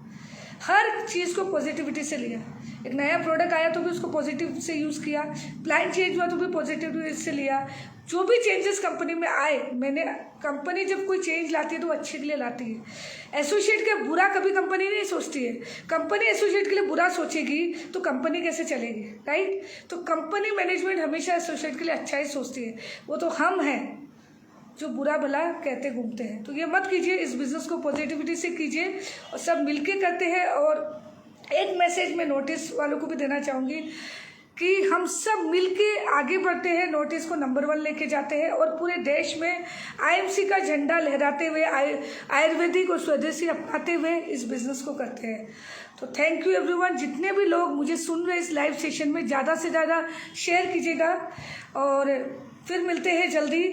हर चीज़ को पॉजिटिविटी से लिया। एक नया प्रोडक्ट आया तो भी उसको पॉजिटिव से यूज़ किया, प्लान चेंज हुआ तो भी पॉजिटिव से लिया। जो भी चेंजेस कंपनी में आए, मैंने, कंपनी जब कोई चेंज लाती है तो अच्छे के लिए लाती है। एसोसिएट के बुरा कभी कंपनी नहीं सोचती है। कंपनी एसोसिएट के लिए बुरा सोचेगी तो कंपनी कैसे चलेगी, राइट? तो कंपनी मैनेजमेंट हमेशा एसोसिएट के लिए अच्छा ही सोचती है। वो तो हम हैं जो बुरा भला कहते घूमते हैं। तो ये मत कीजिए, इस बिज़नेस को पॉजिटिविटी से कीजिए और सब मिलके करते हैं। और एक मैसेज मैं नोटिस वालों को भी देना चाहूँगी कि हम सब मिलके आगे बढ़ते हैं, नोटिस को नंबर 1 लेके जाते हैं और पूरे देश में आईएमसी का झंडा लहराते हुए, आयुर्वेदिक और स्वदेशी अपनाते हुए इस बिज़नेस को करते हैं। तो थैंक यू एवरीवन। जितने भी लोग मुझे सुन रहे हैं इस लाइव सेशन में, ज़्यादा से ज़्यादा शेयर कीजिएगा और फिर मिलते हैं जल्दी।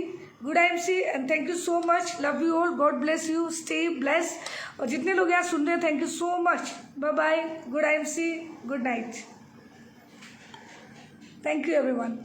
Good IMC and thank you so much, love you all, God bless you, stay bless. और जितने लोग यहाँ सुन रहे हैं, thank you so much, bye bye, good IMC, good night, thank you everyone.